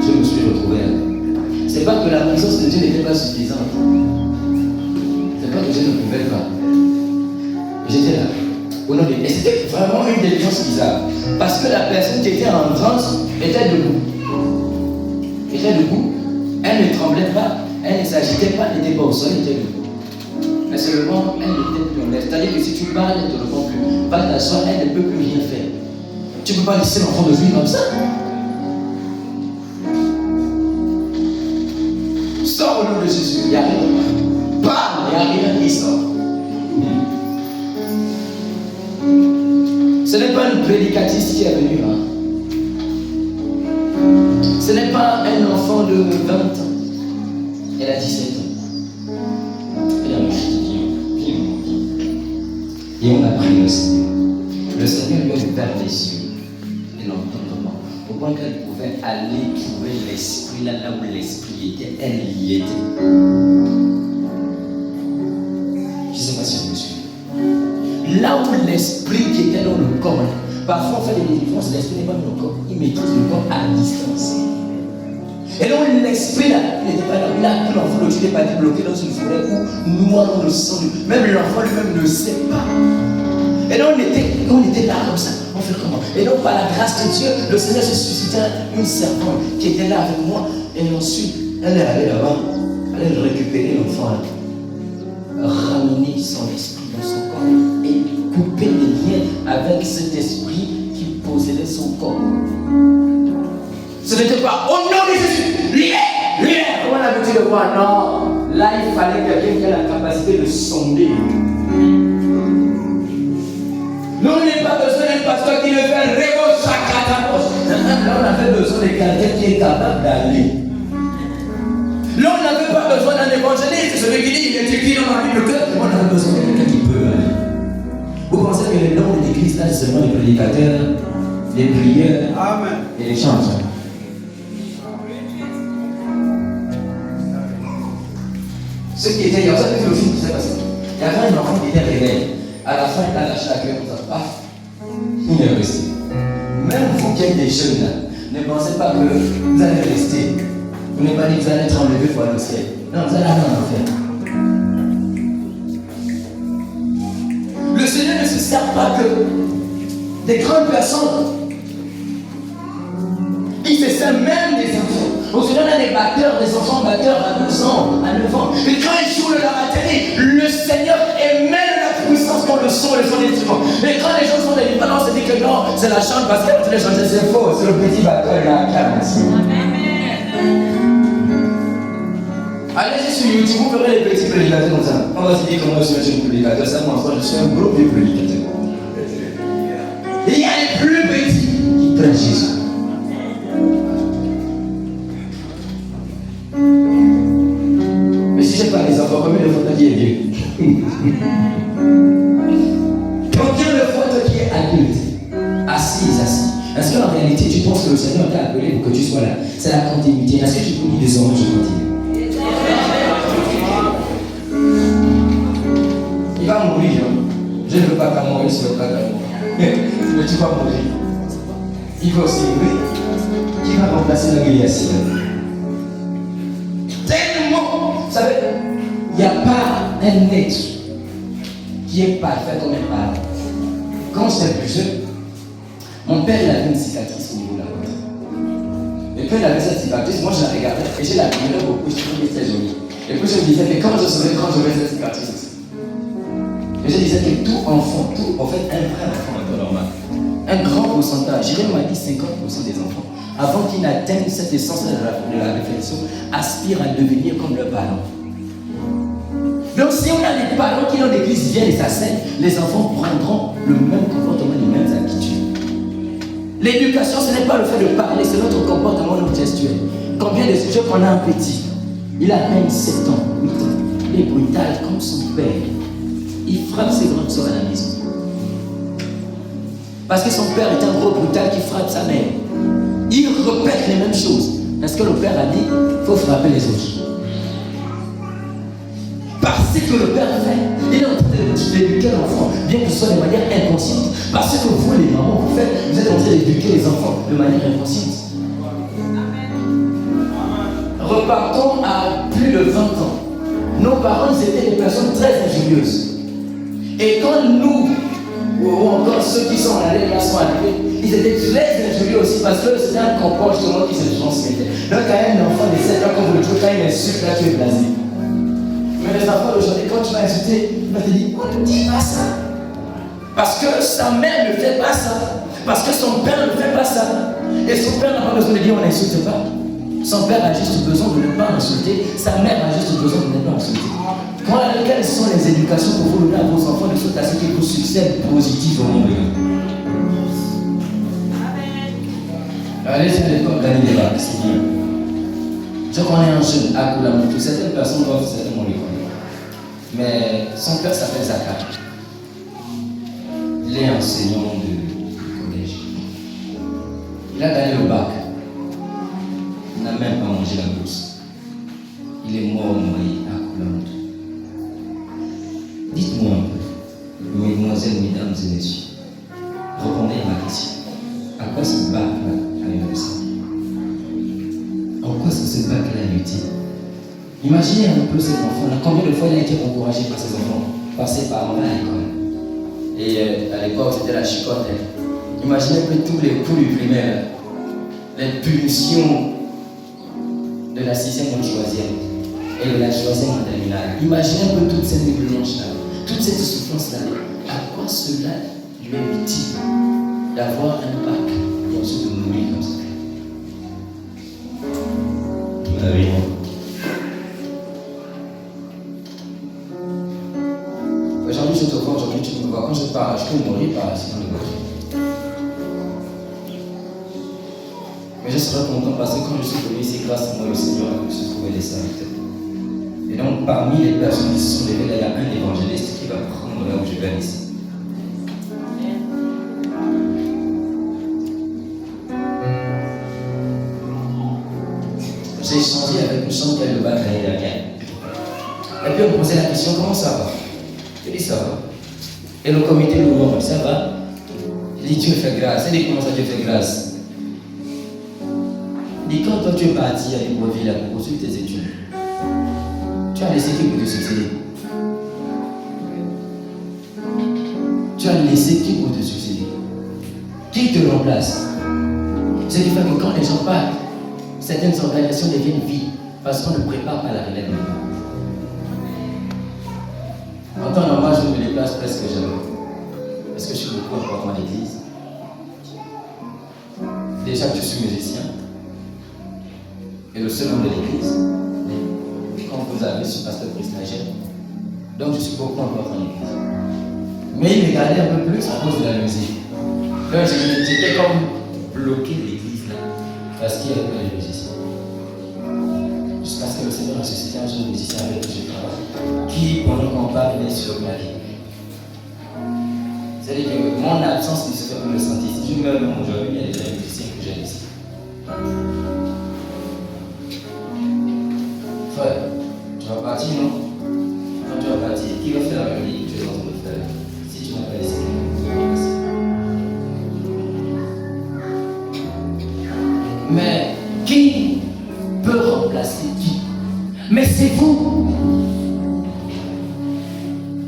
Je me suis retrouvé là. C'est pas que la puissance de Dieu n'était pas suffisante. C'est pas que Dieu ne pouvait pas. J'étais là. Au nom de Dieu. Et c'était vraiment une délivrance bizarre. Parce que la personne qui était en transe était debout. Elle ne tremblait pas, elle ne s'agitait pas, elle n'était pas au sol, elle était debout. Mais seulement, elle n'était plus en l'air. C'est-à-dire que si tu parles, elle ne te répond plus. Va t'asseoir, elle ne peut plus rien faire. Tu ne peux pas laisser l'enfant de vivre comme ça. Sors au nom de Jésus, il n'y a rien. Parle, il n'y a rien qui sort. Ce n'est pas une prédicatrice qui est venue. Ce n'est pas un enfant de 20 ans. Elle a 17 ans. Elle a dit, viens. Et on a pris le Seigneur. Le Seigneur lui a ouvert les yeux et l'entendement. Au point qu'elle pouvait aller trouver l'esprit là où l'esprit était. Elle y était. Je ne sais pas si vous me suivez. Là où l'esprit qui était dans le corps, parfois on fait des délivrances, l'esprit n'est pas dans le corps. Il maîtrise le corps à distance. Et donc l'esprit là, il n'était pas là. Il a pris l'enfant de Dieu, il n'est pas dit bloqué dans une forêt où noir dans le sang. Même l'enfant lui-même ne sait pas. Et donc on était là comme ça. On fait comment? Et donc par la grâce de Dieu, le Seigneur se suscita une servante qui était là avec moi. Et ensuite, elle est allée là-bas. Elle est récupérer l'enfant là. Ramener son esprit dans son corps. Et couper les liens avec cet esprit qui possédait son corps. Ce n'était pas au nom de Jésus, libère. Comment on avait dit le voir? Non, là il fallait quelqu'un qui ait la capacité de sonder. Nous n'avons pas besoin d'un pasteur qui le fait révo chakratamos. Là on avait besoin de quelqu'un qui est capable d'aller. Là on n'avait pas besoin d'un évangéliste, celui qui dit il est écrit dans la Bible que on avait besoin de quelqu'un qui peut aller. Vous pensez que les noms de l'église là c'est seulement les prédicateurs, les prières et les chants? Ce qui était, il y a ça que le film qui s'est passé. Il y avait un enfant qui était réveillé. À la fin, il a lâché la queue comme ça. Paf, il est resté. Même vous qui êtes des jeunes là, ne pensez pas que vous allez rester. Vous n'avez pas dit que vous allez être enlevé pour aller au ciel. Non, vous allez aller en enfer. Le Seigneur ne se sert pas que des grandes personnes. Il se sert même des enfants. Au Seigneur, on a des batteurs, des enfants batteurs à 12 ans, à 9 ans. Et quand ils jouent la batterie, le Seigneur émet la puissance dans le son et le son d'instrument. Mais quand les gens sont délivrés, on se dit que non, c'est la chante parce qu'elle les chanter, c'est faux. C'est le petit batteur, il a un calme aussi. Allez-y sur YouTube, vous verrez les petits prédicateurs comme ça. On va se dire comment je suis un prédicateur. Ça, moi, je suis un gros vieux prédicateur. Et il y a les plus petits qui prennent Jésus. Mais si j'ai pas les enfants, combien de fois toi qui es vieux? Combien de fois toi qui es adulte? Assis. Est-ce qu'en réalité tu penses que le Seigneur t'a appelé pour que tu sois là? C'est la continuité. Est-ce que tu peux dire désormais je continue? Il va mourir. Je ne veux pas qu'à mourir sur le pas d'amour. Mais tu vas mourir. Il va aussi mourir. Qui va remplacer la Goliath? Tellement, vous savez, il n'y a pas un être qui est parfait comme un parent. Quand j'étais plus jeune, mon père il avait une cicatrice au niveau de la côte. Et quand il avait cette cicatrice, moi je la regardais et je l'admirais beaucoup, je trouvais très jolie. Et puis je me disais que quand je serais grand, j'aurais cette cicatrice aussi. Et je disais que tout enfant, en fait un vrai enfant un peu normal, un grand pourcentage, je dirais m'a dit 50% des enfants, avant qu'ils n'atteignent cette essence de la réflexion, aspirent à devenir comme leurs parents. Donc si on a des parents qui dans l'église viennent et s'asseyent, les enfants prendront le même comportement, les mêmes attitudes. L'éducation, ce n'est pas le fait de parler, c'est notre comportement, notre gestuel. Combien de sujets qu'on a un petit, il a à peine 7 ans, 8 ans, il est brutal comme son père. Il frappe ses grandes soeurs à la maison. Parce que son père est un gros brutal qui frappe sa mère. Il répète les mêmes choses. Est-ce que le père a dit, il faut frapper les autres? Parce que le père fait, il est en train d'éduquer l'enfant, bien que ce soit de manière inconsciente. Parce que vous, les mamans, vous faites, vous êtes en train d'éduquer les enfants de manière inconsciente. Repartons à plus de 20 ans. Nos parents, ils étaient des personnes très injurieuses. Et quand nous, ou encore ceux qui sont en allée, là sont arrivés, ils étaient très injurieux aussi parce que c'était un comportement qui se transmettait. Donc quand un enfant de 7 ans, comme vous le trouvez, quand il insulte, là tu es blasé. Mais les enfants d'aujourd'hui, quand tu vas insulter, il va te dire, on ne dit pas ça. Parce que sa mère ne fait pas ça. Parce que son père ne fait pas ça. Et son père n'a pas besoin de dire on n'insulte pas. Son père a juste besoin de ne pas insulter. Sa mère a juste besoin de ne pas insulter. Quelles sont les éducations que vous donnez à vos enfants de sorte à ce qu'ils vous succèdent positivement? Allez sur l'école, gagner des bacs, c'est bien. Je connais un jeune à Koulamoutou, certaines personnes doivent certainement le connaître. Mais son père s'appelle Zaka. Il est enseignant de collège. Il a gagné le bac. Il n'a même pas mangé la bourse. Il est mort noyé à Koulamoutou. Dites-moi un peu, mesdemoiselles, mesdames et messieurs, répondez à ma question. À quoi ce bac-là a eu ça? En quoi ce bac-là est utile? Imaginez un peu cet enfant-là, combien de fois il a été encouragé par ses enfants, par ses parents à l'école. Et à l'époque, c'était la chicotte. Imaginez un peu tous les coups du primaire, les punitions de la 6e ou 3e et de la 3e en terminale. Imaginez un peu toute cette nuit blanche-là. Toute cette souffrance-là, à quoi cela lui est utile d'avoir un bac et ensuite de mourir comme ça? Vous avez raison. Aujourd'hui, je te vois, aujourd'hui, tu me vois. Quand je parle, je peux mourir par accident de voiture. Mais je serai content parce que quand je suis venu ici, grâce à moi, le Seigneur a pu se trouver des serviteurs. Et donc, parmi les personnes qui se sont levées, là, il y a un évangéliste qui va prendre là où je vais ici. J'ai échangé avec une chambre qui a le bac l'année dernière. Et puis on me posait la question, comment ça va? Je dis, ça va. Et le comité nous dit, ça va. Je dis, Dieu fait grâce. Elle dit, comment ça, Dieu fait grâce? Il dit, quand toi tu es parti à Libreville pour poursuivre tes études, tu as laissé qui pour te succéder? Tu as laissé qui pour te succéder? Qui te remplace? Ce qui fait que quand les gens partent, certaines organisations deviennent vides parce qu'on ne prépare pas la relève. En temps normal, je me déplace presque jamais. Parce que je suis beaucoup important à l'église. Déjà que je suis musicien et le seul homme de l'église. Quand vous avez ce pasteur prestataire, donc je suis beaucoup important à l'église. Mais il me gardait un peu plus à cause de la musique. Donc j'étais comme bloqué de l'église là, parce qu'il y avait pas de musiciens. Jusqu'à ce que le Seigneur a suscité un jeune musicien avec qui je travaille, qui pendant qu'on parle venait sur ma vie. C'est-à-dire que mon absence ne se fait pas me sentir. Si je meurs même aujourd'hui, il y a déjà des musiciens que j'ai ici. Frère, tu vas partir, non? Quand tu vas partir, qui va faire la mélodie que tu es en train de faire? Si tu n'as pas laissé quelqu'un. Mais qui peut remplacer qui? Mais c'est vous.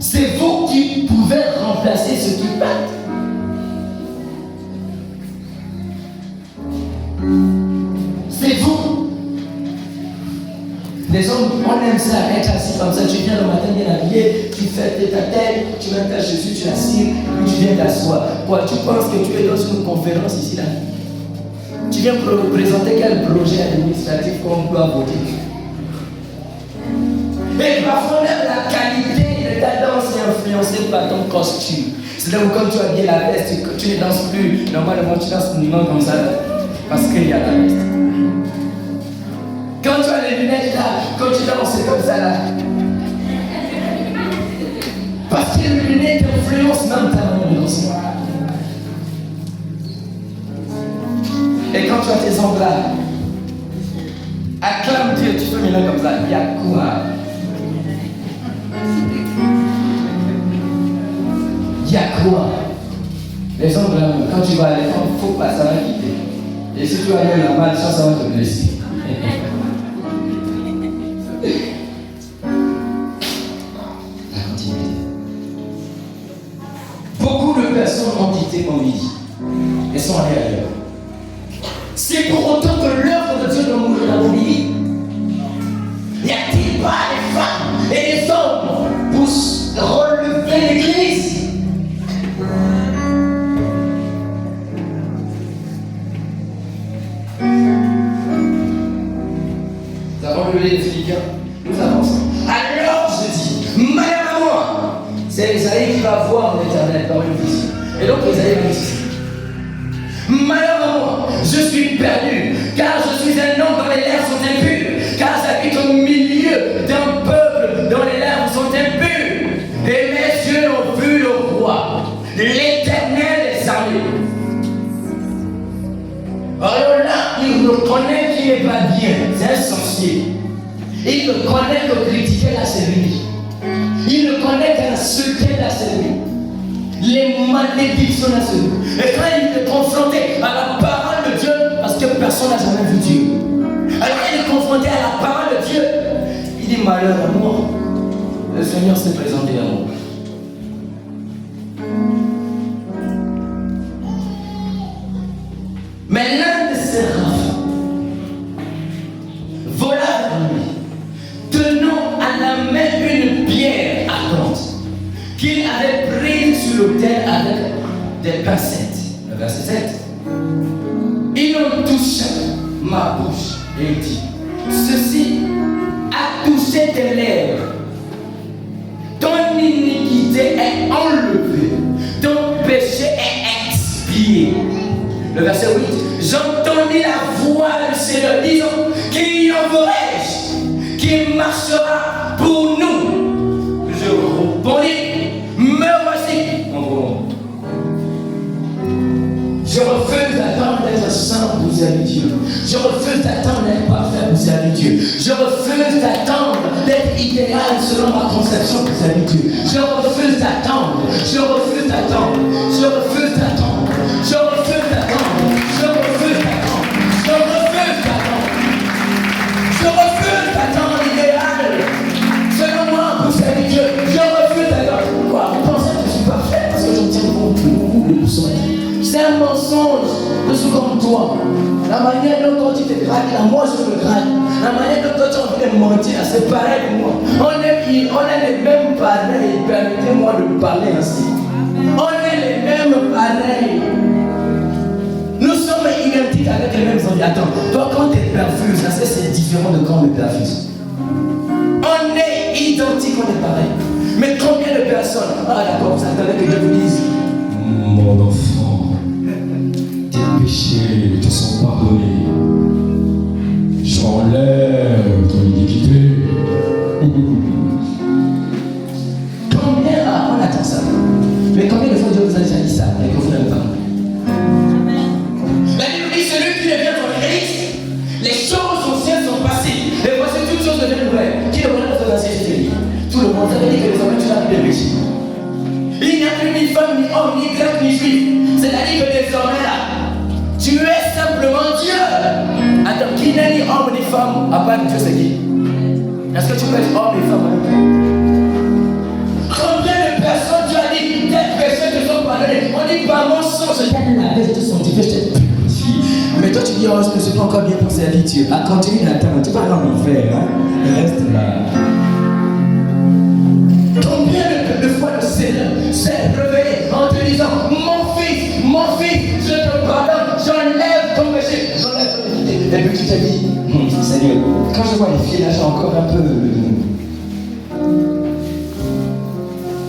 C'est vous qui pouvez remplacer ceux qui partent. C'est vous. Les hommes, on aime ça, être assis comme ça. Tu viens le matin bien habillé, tu fais ta tête, tu mets ta chaussure, tu assires, puis tu viens t'asseoir. Quoi, tu penses que tu es dans une conférence ici là? Tu viens présenter quel projet administratif qu'on doit voter? Mais parfois même la qualité de ta danse est influencée par ton costume. C'est là où quand tu as bien la veste, tu ne danses plus. Normalement tu danses non comme ça parce qu'il y a la veste. Quand tu as les lunettes là, quand tu danses c'est comme ça là. Parce que les lunettes influencent même ta danse. Et quand tu as tes ongles là, acclame Dieu, tu fais maintenant comme ça, il y a quoi? Il y a quoi? Les ongles là, quand tu vas aller, il ne faut pas, ça va quitter. Et si tu vas aller la malchance, ça va te blesser. La continuité. Beaucoup de personnes ont quitté mon midi. Elles sont allées ailleurs. C'est pour autant que l'œuvre de Dieu doit mourir dans vos vies. N'y a-t-il pas les femmes et les hommes pour relever l'église? Nous avons relevé les Philippiens, nous avançons. Alors je dis, malheur à moi, c'est Isaïe qui va voir l'Éternel dans une vision. Et donc Isaïe va dire, malheur à moi, je suis perdu, car je suis un homme dont les lèvres sont impures, car j'habite au milieu d'un peuple dont les lèvres sont impures. Et mes yeux ont vu le roi, l'Éternel des armées. Alors là, il reconnaît qu'il n'est pas bien, c'est un sorcier. Il reconnaît que critiquer la série. Il reconnaît qu'insulter la série. Les malédictions à celui. Et quand il est confronté à la parole de Dieu, parce que personne n'a jamais vu Dieu. Alors il est confronté à la parole de Dieu, il dit malheur à moi. Le Seigneur s'est présenté à moi. Mais l'un de ses rares vola vers lui, tenant à la main une pierre ardente qu'il avait prise sur l'autel avec des pincettes. Le verset 7. Il en toucha ma bouche et il dit, ceci a touché tes lèvres. Ton iniquité est enlevée, ton péché est expié. Le verset 8. J'entendis la voix du Seigneur disant, qui enverrai-je, qui marchera pour nous? Je répondis, me voici, mon bon. Je refuse d'attendre d'être saint pour servir Dieu. Je refuse d'attendre d'être parfait pour servir Dieu. Je refuse d'attendre d'être idéal selon ma conception pour servir Dieu. Je refuse d'attendre. Je refuse d'attendre. Je refuse d'attendre. Je refuse d'attendre. Je refuse d'attendre. Je refuse d'attendre. Je refuse d'attendre l'idéal selon moi pour servir Dieu. Je refuse d'attendre. Quoi? Vous pensez que je suis parfait parce que j'obtiens beaucoup de sommeil? C'est un mensonge de ce comme toi. La manière dont toi tu te grattes, là, moi je me gratte. La manière dont toi tu as envie de mentir, c'est pareil pour moi. On est les mêmes pareils. Permettez-moi de parler ainsi. On est les mêmes pareils. Nous sommes identiques avec les mêmes envies. Attends, toi quand tu es perfus, ça c'est différent de quand on est perfus. On est identiques, on est pareil. Mais combien de personnes, ah d'accord, vous attendez que je vous dise, mon enfant, tes péchés te sont pardonnés. J'enlève ton iniquité. combien, on attend ça. Mais combien de fois Dieu vous a déjà dit ça et que vous n'avez pas compris? La Bible dit, celui qui devient dans Christ, les choses anciennes sont passées. Et voici toutes choses deviennent nouvelles. Qui devrait notre ancien Jésus? Tout le monde savait dire que les hommes, tu n'as plus de péché. Il n'y a plus ni femme, ni homme, ni grec, ni juif. C'est-à-dire que désormais là, tu es simplement Dieu. Attends, qui n'est ni homme ni femme, à part Dieu, c'est qui? Est-ce que tu peux être homme et femme? Combien bien pour servitude. Continue d'attendre, tu vas en faire, hein? Reste là. Combien de fois le Seigneur s'est réveillé en te disant, mon fils, je te pardonne, j'enlève ton péché, j'enlève ton iniquité. Et puis tu t'es dit, Seigneur, quand je vois les filles là, j'ai encore un peu.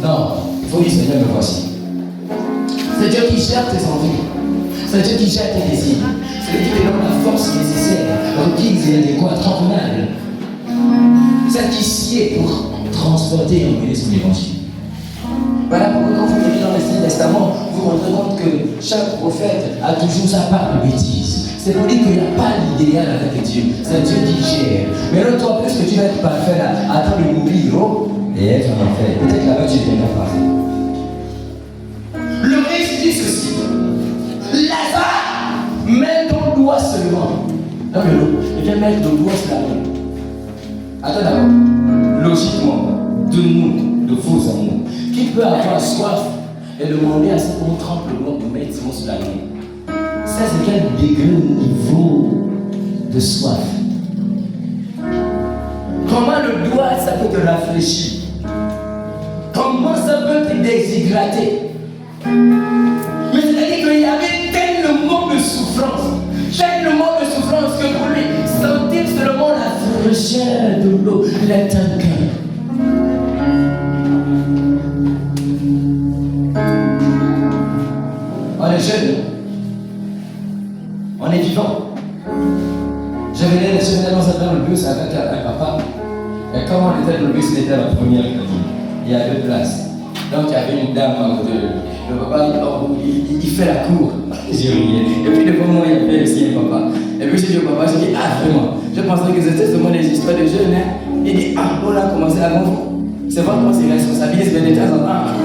Non, il faut dire, Seigneur, me voici. C'est Dieu qui gère tes envies. C'est Dieu qui gère tes désirs. C'est Dieu qui te donne la force nécessaire, requise et adéquate, convenable. C'est qui sied pour transporter et emmener son évangile. Voilà pourquoi quand vous lisez dans l'Ancien Testament, vous vous rendrez compte que chaque prophète a toujours sa part de bêtise. C'est pour dire qu'il n'y a pas l'idéal avec Dieu. C'est Dieu qui gère. Mais là, toi, plus que tu vas être parfait là, attends de mourir et être en enfer. Peut-être là-bas, tu deviendras parfait. Le riche dit ceci. Lazare, mets ton doigt seulement. Non, mais non, il vient mettre ton doigt sur la main. Attends d'abord. Logiquement, de nous, de vos amours, qui peut avoir soif et demander à ce qu'on trempe le doigt pour mettre sur la main? Ça, c'est quel degré niveau de soif? Comment le doigt, ça peut te rafraîchir? Comment ça peut te déshydrater? Mais c'est-à-dire qu'il y avait tellement de souffrance que pour lui, sentir seulement la fraîcheur de l'eau, l'éteint cœur. On est jeune, on est vivant. Je venais dans le bus avec un papa, et comme on était dans le bus, c'était la première cabine. Il y a 2 places. Donc il y avait une dame à côté de lui. Le papa, il fait la cour. J'ai riais. Et puis devant moi, il y avait aussi un papa. Et puis j'ai dit au papa, j'ai dit, ah vraiment, je pensais que c'était seulement des histoires de jeunes. Hein? Il dit, ah, on a commencé avant vous. C'est vrai que c'est responsabilité, mais de temps en temps.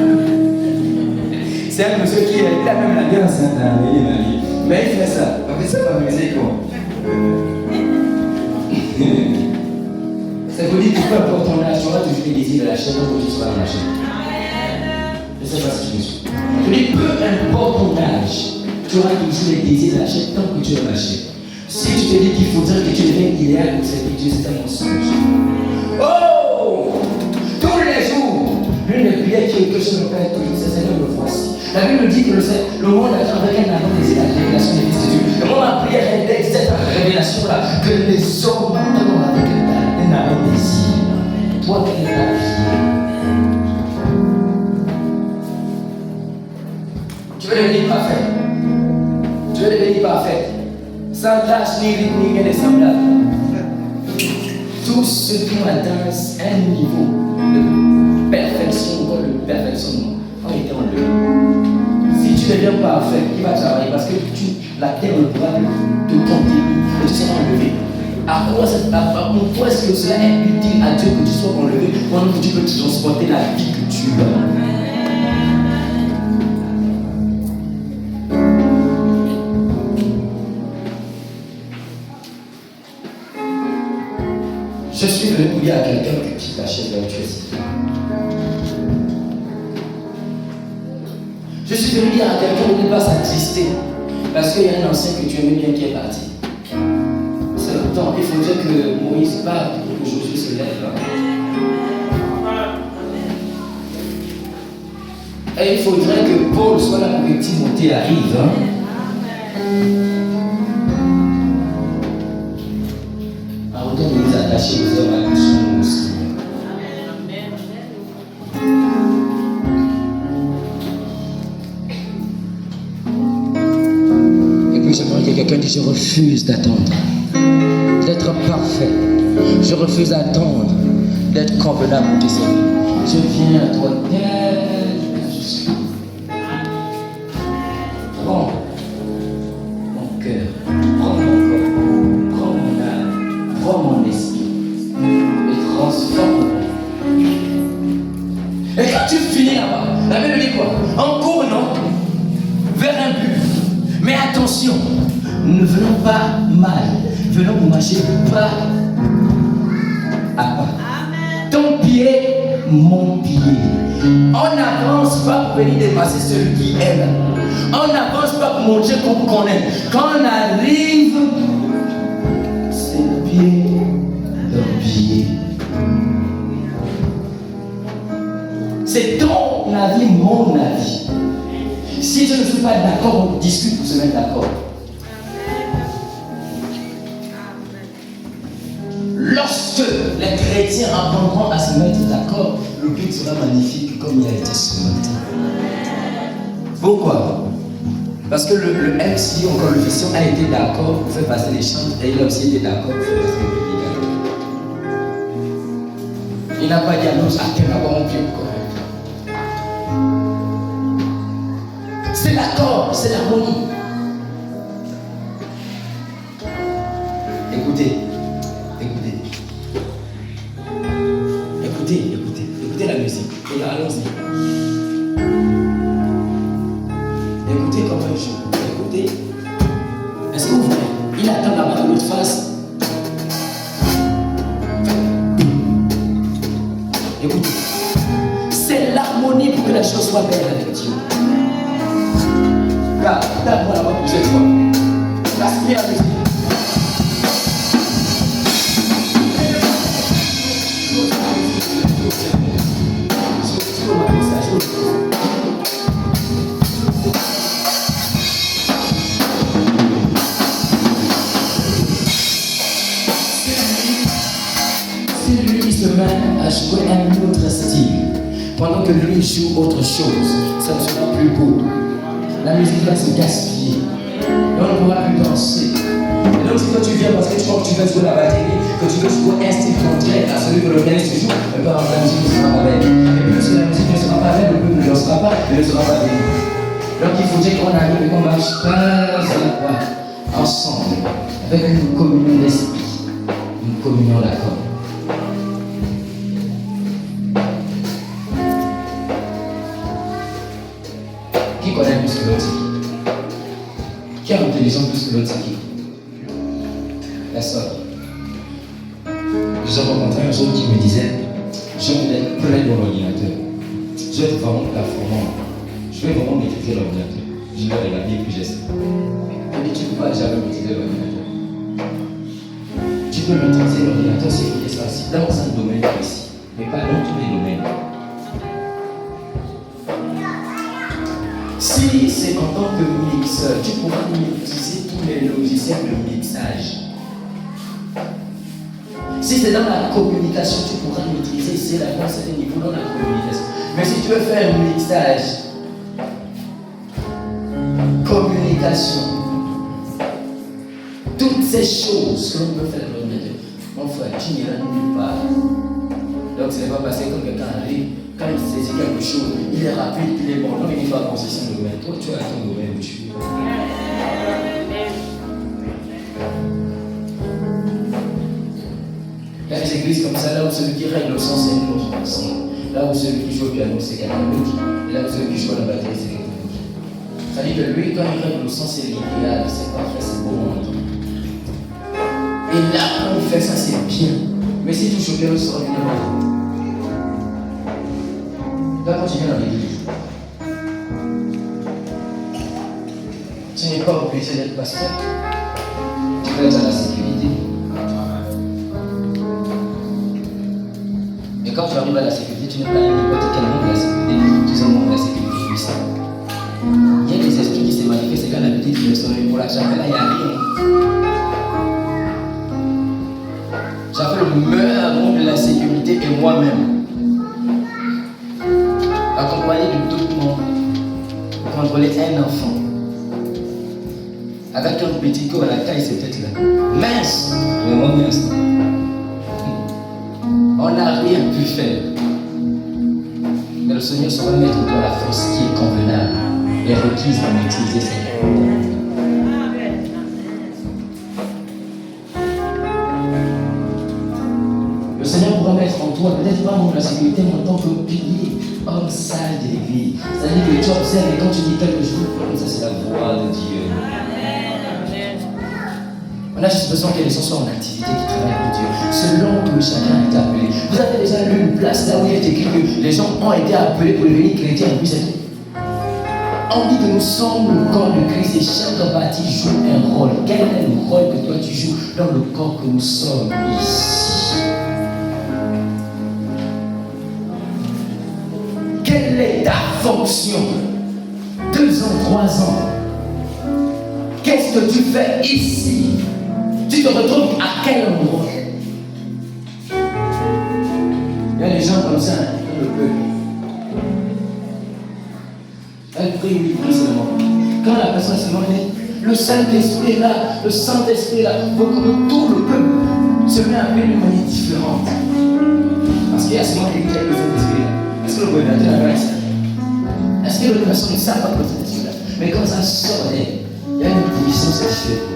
C'est un monsieur qui a même la gueule enceinte, mais il fait ça. En fait, ça m'amusait quoi. C'est pour dire que peu importe ton âge, tu auras toujours les désirs de la chair, donc tu seras dans la chair. Je ne sais pas si tu me suis. Je dis, peu importe ton âge, tu auras toujours les désirs de la chair tant que tu es dans la chair. Si tu te dis qu'il faudrait que tu deviennes idéal pour servir Dieu, c'est un mensonge. Oh! Tous les jours, l'une des prières que je me fais toujours, c'est Seigneur, me voici. La Bible dit que le monde attend avec un avant désir la révélation des fils de Dieu. Et moi, ma prière est cette révélation-là, que les hommes attendent avec un avant désir. Toi, quelle est ta vie? Tu veux devenir parfait. Tu veux devenir parfait. Sans tâche, ni rythme, ni rien de semblable. Tous ceux qui ont atteint un niveau de perfection, encore le perfectionnement, ont été enlevés. Si tu deviens parfait, qui va travailler? Parce que la terre ne pourra plus te contenir et tu seras enlevé. Pourquoi est-ce que cela est utile à Dieu que tu sois enlevé pendant que tu peux transporter la vie que tu as? Je suis venu pour dire à quelqu'un que tu t'achètes là où tu es. Je suis venu dire à quelqu'un de ne pas s'attrister parce qu'il y a un ancien que tu aimais bien qui est parti. C'est le temps, il faudrait que Moïse parte pour que Josué se lève. Et il faudrait que Paul soit là pour que Timothée arrive. On nous attacher aux hommes à nous aussi. Et puis j'aimerais que quelqu'un dise, je refuse d'attendre d'être parfait. Je refuse d'attendre d'être convenable pour tes services. Je viens à toi tel que je suis. Prends mon cœur, prends mon corps, prends mon âme, prends mon esprit et transforme-moi. Et quand tu finis là-bas, la Bible dit quoi? En courant vers un but. Mais attention, ne venons pas mal, venons pour marcher pas à pas. Ton pied, mon pied. On n'avance pas pour venir dépasser celui qui aime. On n'avance pas pour montrer qu'on connaît. Quand on arrive oublier d'oublier. C'est ton avis, mon avis. Si je ne suis pas d'accord, on discute pour se mettre d'accord. Lorsque les chrétiens apprendront à se mettre d'accord, le but sera magnifique comme il a été ce matin. Pourquoi? Parce que le MC, encore le Vision, a été d'accord pour faire passer les chants et il a aussi été d'accord pour faire passer le public. Il n'a pas dit à nous à quel moment on peut correct. C'est l'accord, c'est l'harmonie. Écoutez. Écoutez la musique. Et allons-y. Écoutez comment il joue. Écoutez. Est-ce que vous voyez? Il attend là-bas de l'autre face. Écoutez. C'est l'harmonie pour que la chose soit belle avec Dieu. Regarde, moi là-bas pour cette fois. Respire la musique. C'est lui qui se met à jouer un autre style. Pendant que lui joue autre chose, ça ne sera plus beau. La musique va se gaspiller. Et on ne pourra plus danser. Et donc si toi tu viens parce que tu crois que tu veux jouer la batterie, que tu veux jouer un style contraire à celui que le pianiste joue, mais par exemple la musique ne sera pas belle. Et puisque la musique ne sera pas belle, le peuple ne dansera pas, et ne sera pas bien. Donc il faut dire qu'on arrive et qu'on marche pas à la fois, ensemble, avec une communion d'esprit, une communion d'accord. Qui connaît plus que l'autre? Qui a l'intelligence plus que l'autre? Personne. J'ai rencontré un jeune qui me disait, je voulais connaître mon ordinateur. Je vais être vraiment performant. Je vais vraiment maîtriser l'ordinateur. Je vais regarder puis j'essaie. Il dit, tu ne peux pas jamais maîtriser l'ordinateur. Tu peux maîtriser l'ordinateur si tu es facile dans un domaine précis, mais pas dans tous les domaines. Si c'est en tant que mixeur, tu pourras maîtriser tous les logiciels de mixage. Si c'est dans la communication, tu pourras maîtriser, c'est la à certain niveau dans la communication. Mais si tu veux faire un mixage, communication, toutes ces choses que l'on peut faire dans le métier, mon frère, tu n'iras nulle part. Donc ce n'est pas passé comme quelqu'un arrive, quand il saisit quelque chose, il est rapide, il est bon, non, il n'est pas en possession de domaine. Toi, tu as ton domaine où tu es. Il y a des églises comme ça, là où celui qui règle le son, c'est une autre personne. Là où celui qui joue au piano, c'est quelqu'un d'autre. Et là où celui qui joue à la batterie, c'est quelqu'un d'autre. Ça dit que lui, quand il règle le son, c'est l'idéal, c'est parfait, c'est beau. Et là, quand il fait ça, c'est bien. Mais si tu joues au piano, ça sera bien. Là, quand tu viens dans l'église, tu n'es pas obligé d'être pasteur. Tu peux être à la sécurité. Et quand tu arrives à la sécurité, tu n'es pas n'importe quel membre de la sécurité, tu es un membre de la sécurité puissant. Il y a des esprits qui se manifestent quand la petite ne sonne pour la chapelle, là, il n'y a rien. J'appelle le meilleur membre de la sécurité et moi-même. Accompagné de d'autres membres pour contrôler un enfant. Avec un petit corps à la taille, c'est peut-être là. Mince, vraiment mince. On n'a rien pu faire. Mais le Seigneur saura mettre dans la force qui est convenable et requise pour maîtriser cette vie. Le Seigneur pourra mettre en toi, peut-être pas dans la sécurité, mais en tant que pilier, homme sale de l'église. C'est-à-dire que tu observes et quand tu dis quelque chose, ça c'est la voix de Dieu. On a juste besoin que les gens soient en activité, qui travaillent pour Dieu, selon que chacun est appelé. Vous avez déjà lu une place là où il est écrit que les gens ont été appelés pour devenir chrétiens, et puis c'est tout. On dit que nous sommes le corps de Christ et chaque bâti joue un rôle. Quel est le rôle que toi tu joues dans le corps que nous sommes ici? Quelle est ta fonction? 2 ans, 3 ans. Qu'est-ce que tu fais ici? Tu te retrouves à quel endroit? Il y a des gens comme ça, dans le peuple. Elle prie, oui, prie seulement. Quand la personne se met, le Saint-Esprit est là, le Saint-Esprit est là. Faut que tout le peuple se met à prier d'une manière différente. Parce qu'il y a seulement quelqu'un qui a le Saint-Esprit là. Est-ce que le gouvernateur n'a pas ça? Est-ce que les personnes ne savent pas que le Saint-Esprit là? Mais quand ça sort d'elle, il y a une puissance différente.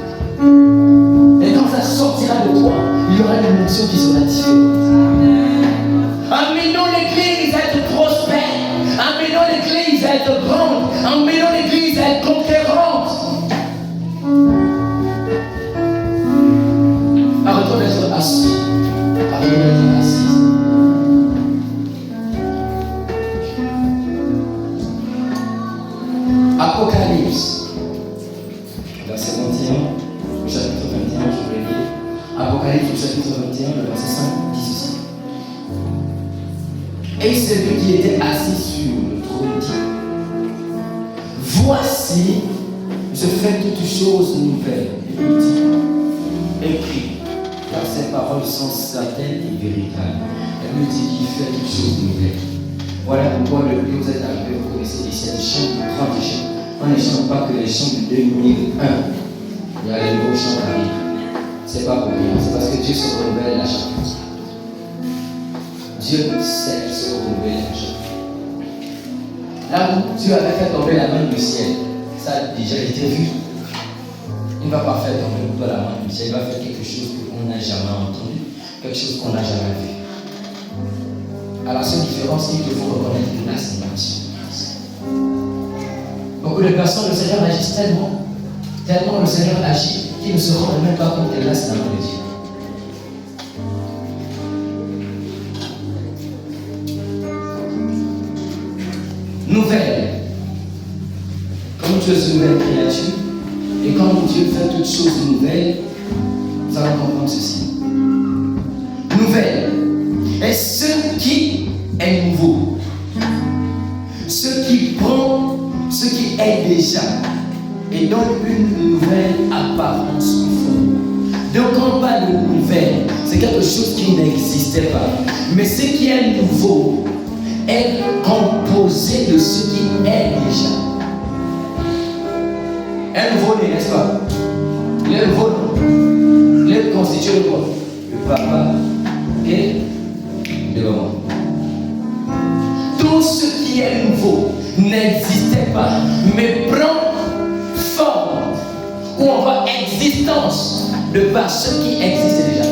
Et quand ça sortira de toi, il y aura une émotion qui sera différente. Amenons l'église à être prospère. Amenons l'église à être grande. Amenons l'église à être conquérante. Arrêtons d'être assis. Arrêtons d'être assis. Apocalypse. Verset 21, au chapitre 21, je vais lire. Apocalypse, au chapitre 21, le verset 5, dit ceci. Et celui qui était assis sur le trône dit: voici, je fais toutes choses nouvelles. Et il dit: écris, car ces paroles sont certaines et véritables. Elle me dit qu'il fait toutes choses nouvelles. Voilà pourquoi depuis que vous êtes arrivés, vous connaissez les 7 chants, 30 chants. On ne chante pas que les chants de 2001. Il y a les nouveaux chants qui arrivent. C'est pas pour rien, c'est parce que Dieu se renouvelle à chaque fois. Dieu sait se renouveler à chaque fois. Là où Dieu avait fait tomber la main du ciel, ça a déjà été vu. Il ne va pas faire tomber pour toi la main du ciel, il va faire quelque chose qu'on n'a jamais entendu, quelque chose qu'on n'a jamais vu. À la seule différence, c'est qu'il faut reconnaître que là, c'est une action. Beaucoup de personnes, le Seigneur agit tellement le Seigneur agit qu'ils ne se rendent même pas compte que là, c'est la main de Dieu. Nouvelle. Comme tu es une nouvelle créature, et quand Dieu fait toutes choses nouvelles, nous allons comprendre ceci. Nouvelle est ce qui est nouveau, ce qui prend ce qui est déjà et donne une nouvelle apparence profonde. Donc quand on parle de nouvelle, c'est quelque chose qui n'existait pas. Mais ce qui est nouveau est composé de ce qui est déjà. Un nouveau-né, n'est-ce pas? Le nouveau-né, il est constitué de quoi? Le papa et de maman. Tout ce qui est nouveau n'existait pas, mais prend forme ou on voit existence de par ce qui existe déjà.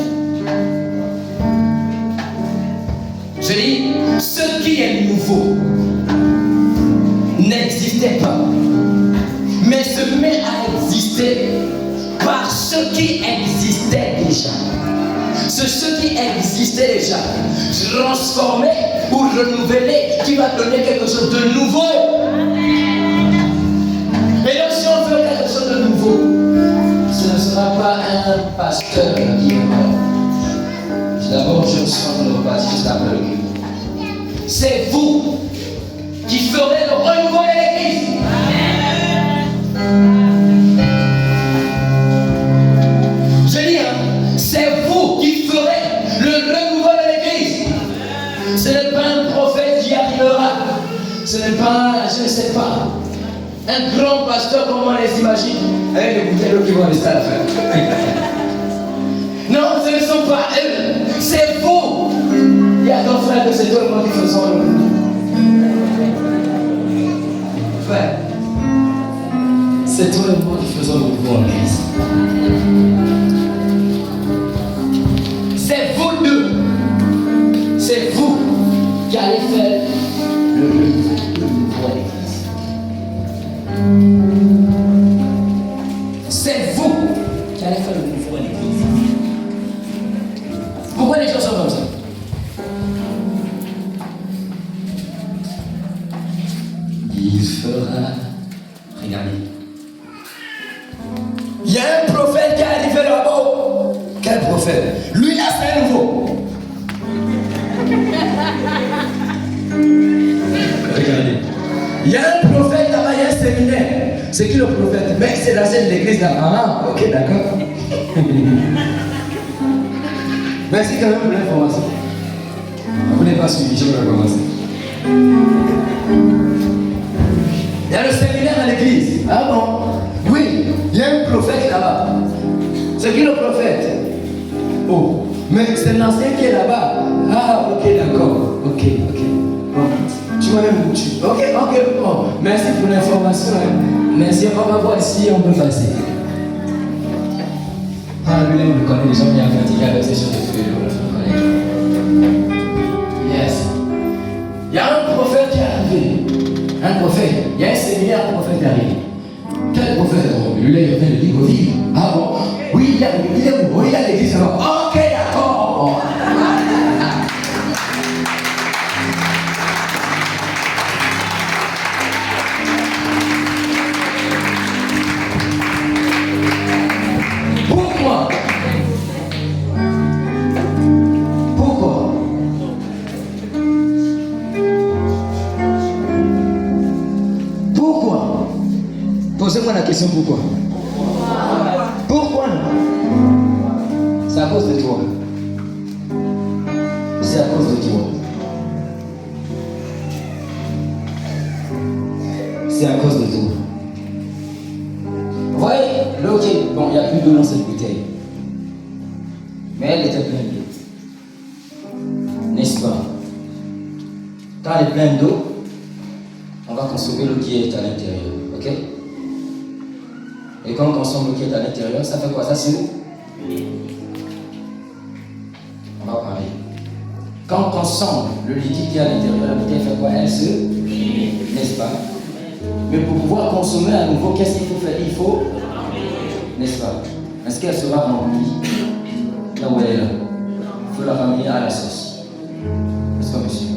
Je dis, ce qui est nouveau n'existait pas, mais se met à exister par ce qui existait déjà. Ce qui existait déjà, transformé ou renouvelé, qui va donner quelque chose de nouveau. Et donc si on veut quelque chose de nouveau, ce ne sera pas un pasteur qui est mort. D'abord, je me suis en reparti juste après le culte. C'est vous qui ferez le renouveau de l'église. Je dis, c'est vous qui ferez le renouveau de l'église. Ce n'est pas un prophète qui arrivera. Ce n'est pas, je ne sais pas, un grand pasteur comme on les imagine, avec des bouteilles qui vont rester à la fin. Non, ce ne sont pas eux, c'est vous. Il y a ton frère que c'est toi et moi qui faisons le renouveau. Frère, c'est toi et moi qui faisons le renouveau en l'église. C'est vous deux. C'est vous qui allez faire le renouveau à l'église. C'est vous qui allez faire le renouveau à l'église. Pourquoi les gens sont comme ça? Il fera Regardez. Il y a un prophète qui est arrivé là-bas. Quel prophète? Lui là, c'est un nouveau. Regardez. Il y a un prophète là-bas, il y a un séminaire. C'est qui le prophète? Mais c'est la scène de l'église là. Ah, ok, d'accord. Merci quand même pour l'information. Vous n'avez pas suivi, je vais recommencer. Il y a le séminaire à l'église. Ah bon? Oui, il y a un prophète là-bas. C'est qui le prophète? Oh, mais c'est l'ancien qui est là-bas. Ah, ok, d'accord. Ok. Bon, tu m'as même tu. Ok, bon. Merci pour l'information. Merci, on va voir si on peut passer. Ah, lui, il me connaît, les gens bien fatigués avec ses choses de feu. Yes. Il y a un prophète qui est arrivé. Un prophète. Il y a un séminaire, un prophète qui arrive. Quel prophète? Lui, là, il vient de Libreville. Ah bon? Oui, il a l'église. Ok, d'accord. Posez-moi la question pourquoi? Pourquoi? C'est à cause de toi. C'est à cause de toi. C'est à cause de toi. Vous voyez, l'eau qui est... Bon, il n'y a plus d'eau dans cette bouteille. Mais elle était pleine d'eau. N'est-ce pas? Quand elle est pleine d'eau, on va consommer l'eau qui est à l'intérieur. Ok? Et quand on consomme l'eau qui est à l'intérieur, ça fait quoi? Ça c'est où? On va parler. Quand on consomme le liquide qui est à l'intérieur, la bouteille fait quoi? Elle se... N'est-ce pas? Mais pour pouvoir consommer à nouveau, qu'est-ce qu'il faut faire? Il faut... N'est-ce pas? Est-ce qu'elle sera remplie? Là où elle est là. Il faut la ramener à la source. N'est-ce pas, monsieur?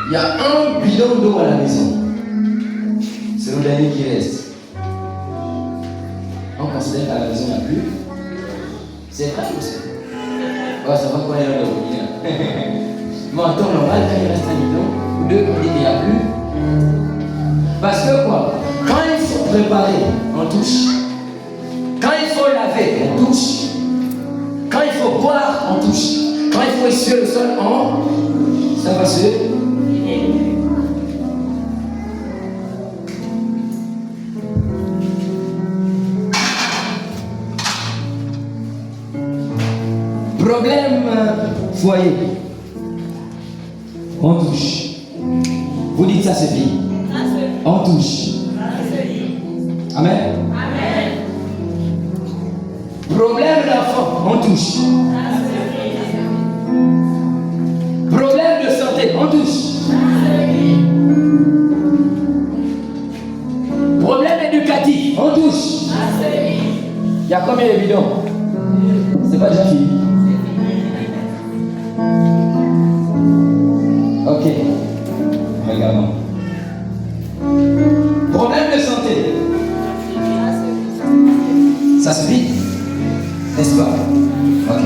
Il y a un bidon d'eau à la maison. C'est le dernier qui reste. On considère qu'à la maison, il n'y a plus. C'est vrai aussi. Ouais, ça va quoi, il y a le robinet. Mais en temps normal, quand il reste un bidon, ou deux, on dit qu'il n'y a plus. Parce que quoi? Quand il faut préparer, on touche. Quand il faut laver, on touche. Quand il faut boire, on touche. Quand il faut essuyer le sol, ça va se... Problème foyer. On touche. Vous dites ça, c'est bien. On touche. Amen. Problème d'enfant, on touche. Problème de santé, on touche. Problème éducatif, on touche. Il y a combien de bidons? C'est pas déjà fini. Ok. Regardons. Problème de santé. Ça se vit, n'est-ce pas? Ok.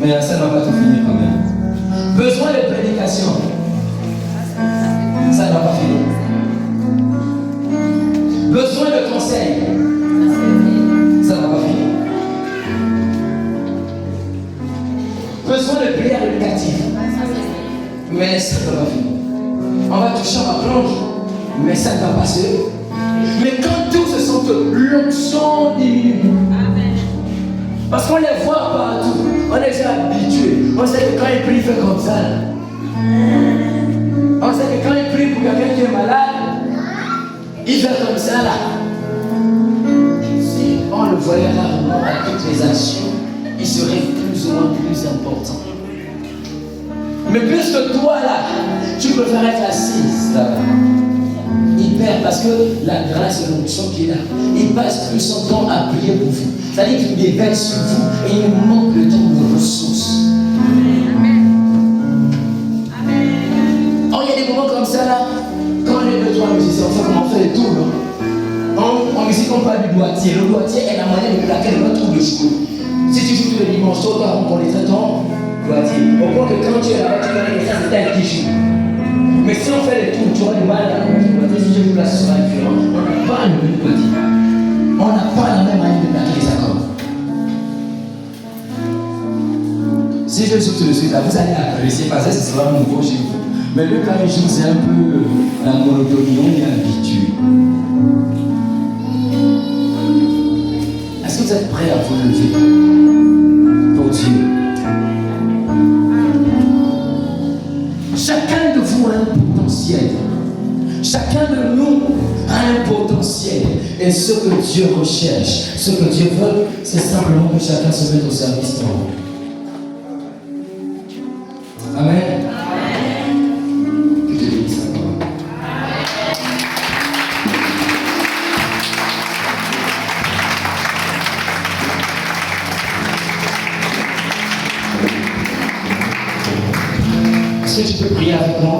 Mais ça ne va pas tout finir quand même. Besoin de prédication. Ça ne va pas finir. Besoin de conseil. Ça ne va pas finir. Besoin de prière éducative. Mais ça ne va pas finir. On va toucher, on va plonger. Mais ça ne va pas se. Mais quand tous se sentent l'onction diminue. Parce qu'on les voit partout. On est déjà habitué. On sait que quand il prie, il fait comme ça. On sait que quand il prie pour quelqu'un qui est malade, il fait comme ça là. Si on le voyait rarement à toutes les actions, il serait plus ou moins plus important. Mais puisque toi là, tu préfères être assise là-bas. Il perd parce que la grâce et l'onction qui est là, il passe plus son temps à prier pour vous. C'est-à-dire qu'il déveille sur vous et il manque le temps de ressources. Amen. Oh, il y a des moments comme ça là, quand on est de trois musiciens, on sait comment faire les tours. En musique, on parle du doigtier. Le doigtier est la manière de laquelle on trouve le jouer. Si tu joues tous les dimanches, toi, on connaîtrait ton doigtier. Au point que quand tu es là-bas, tu connais que ça, c'est tel qui joue. Mais si on fait les tours, tu auras du mal à comprendre le doigtier. Si je joue là, ce sera différent. On n'a pas le même doigtier. On n'a pas la même manière de plaquer les accords. Si je joue tout de suite, là, vous allez apprécier parce que ce sera nouveau chez vous. Mais le quand il joue, c'est un peu la monotonie, on est habitué. Est-ce que vous êtes prêts à vous lever pour Dieu? Chacun de vous a un potentiel. Chacun de nous a un potentiel. Et ce que Dieu recherche, ce que Dieu veut, c'est simplement que chacun se mette au service de vous. Amen. Que Dieu bénisse sa parole. Est-ce que tu peux prier avec moi?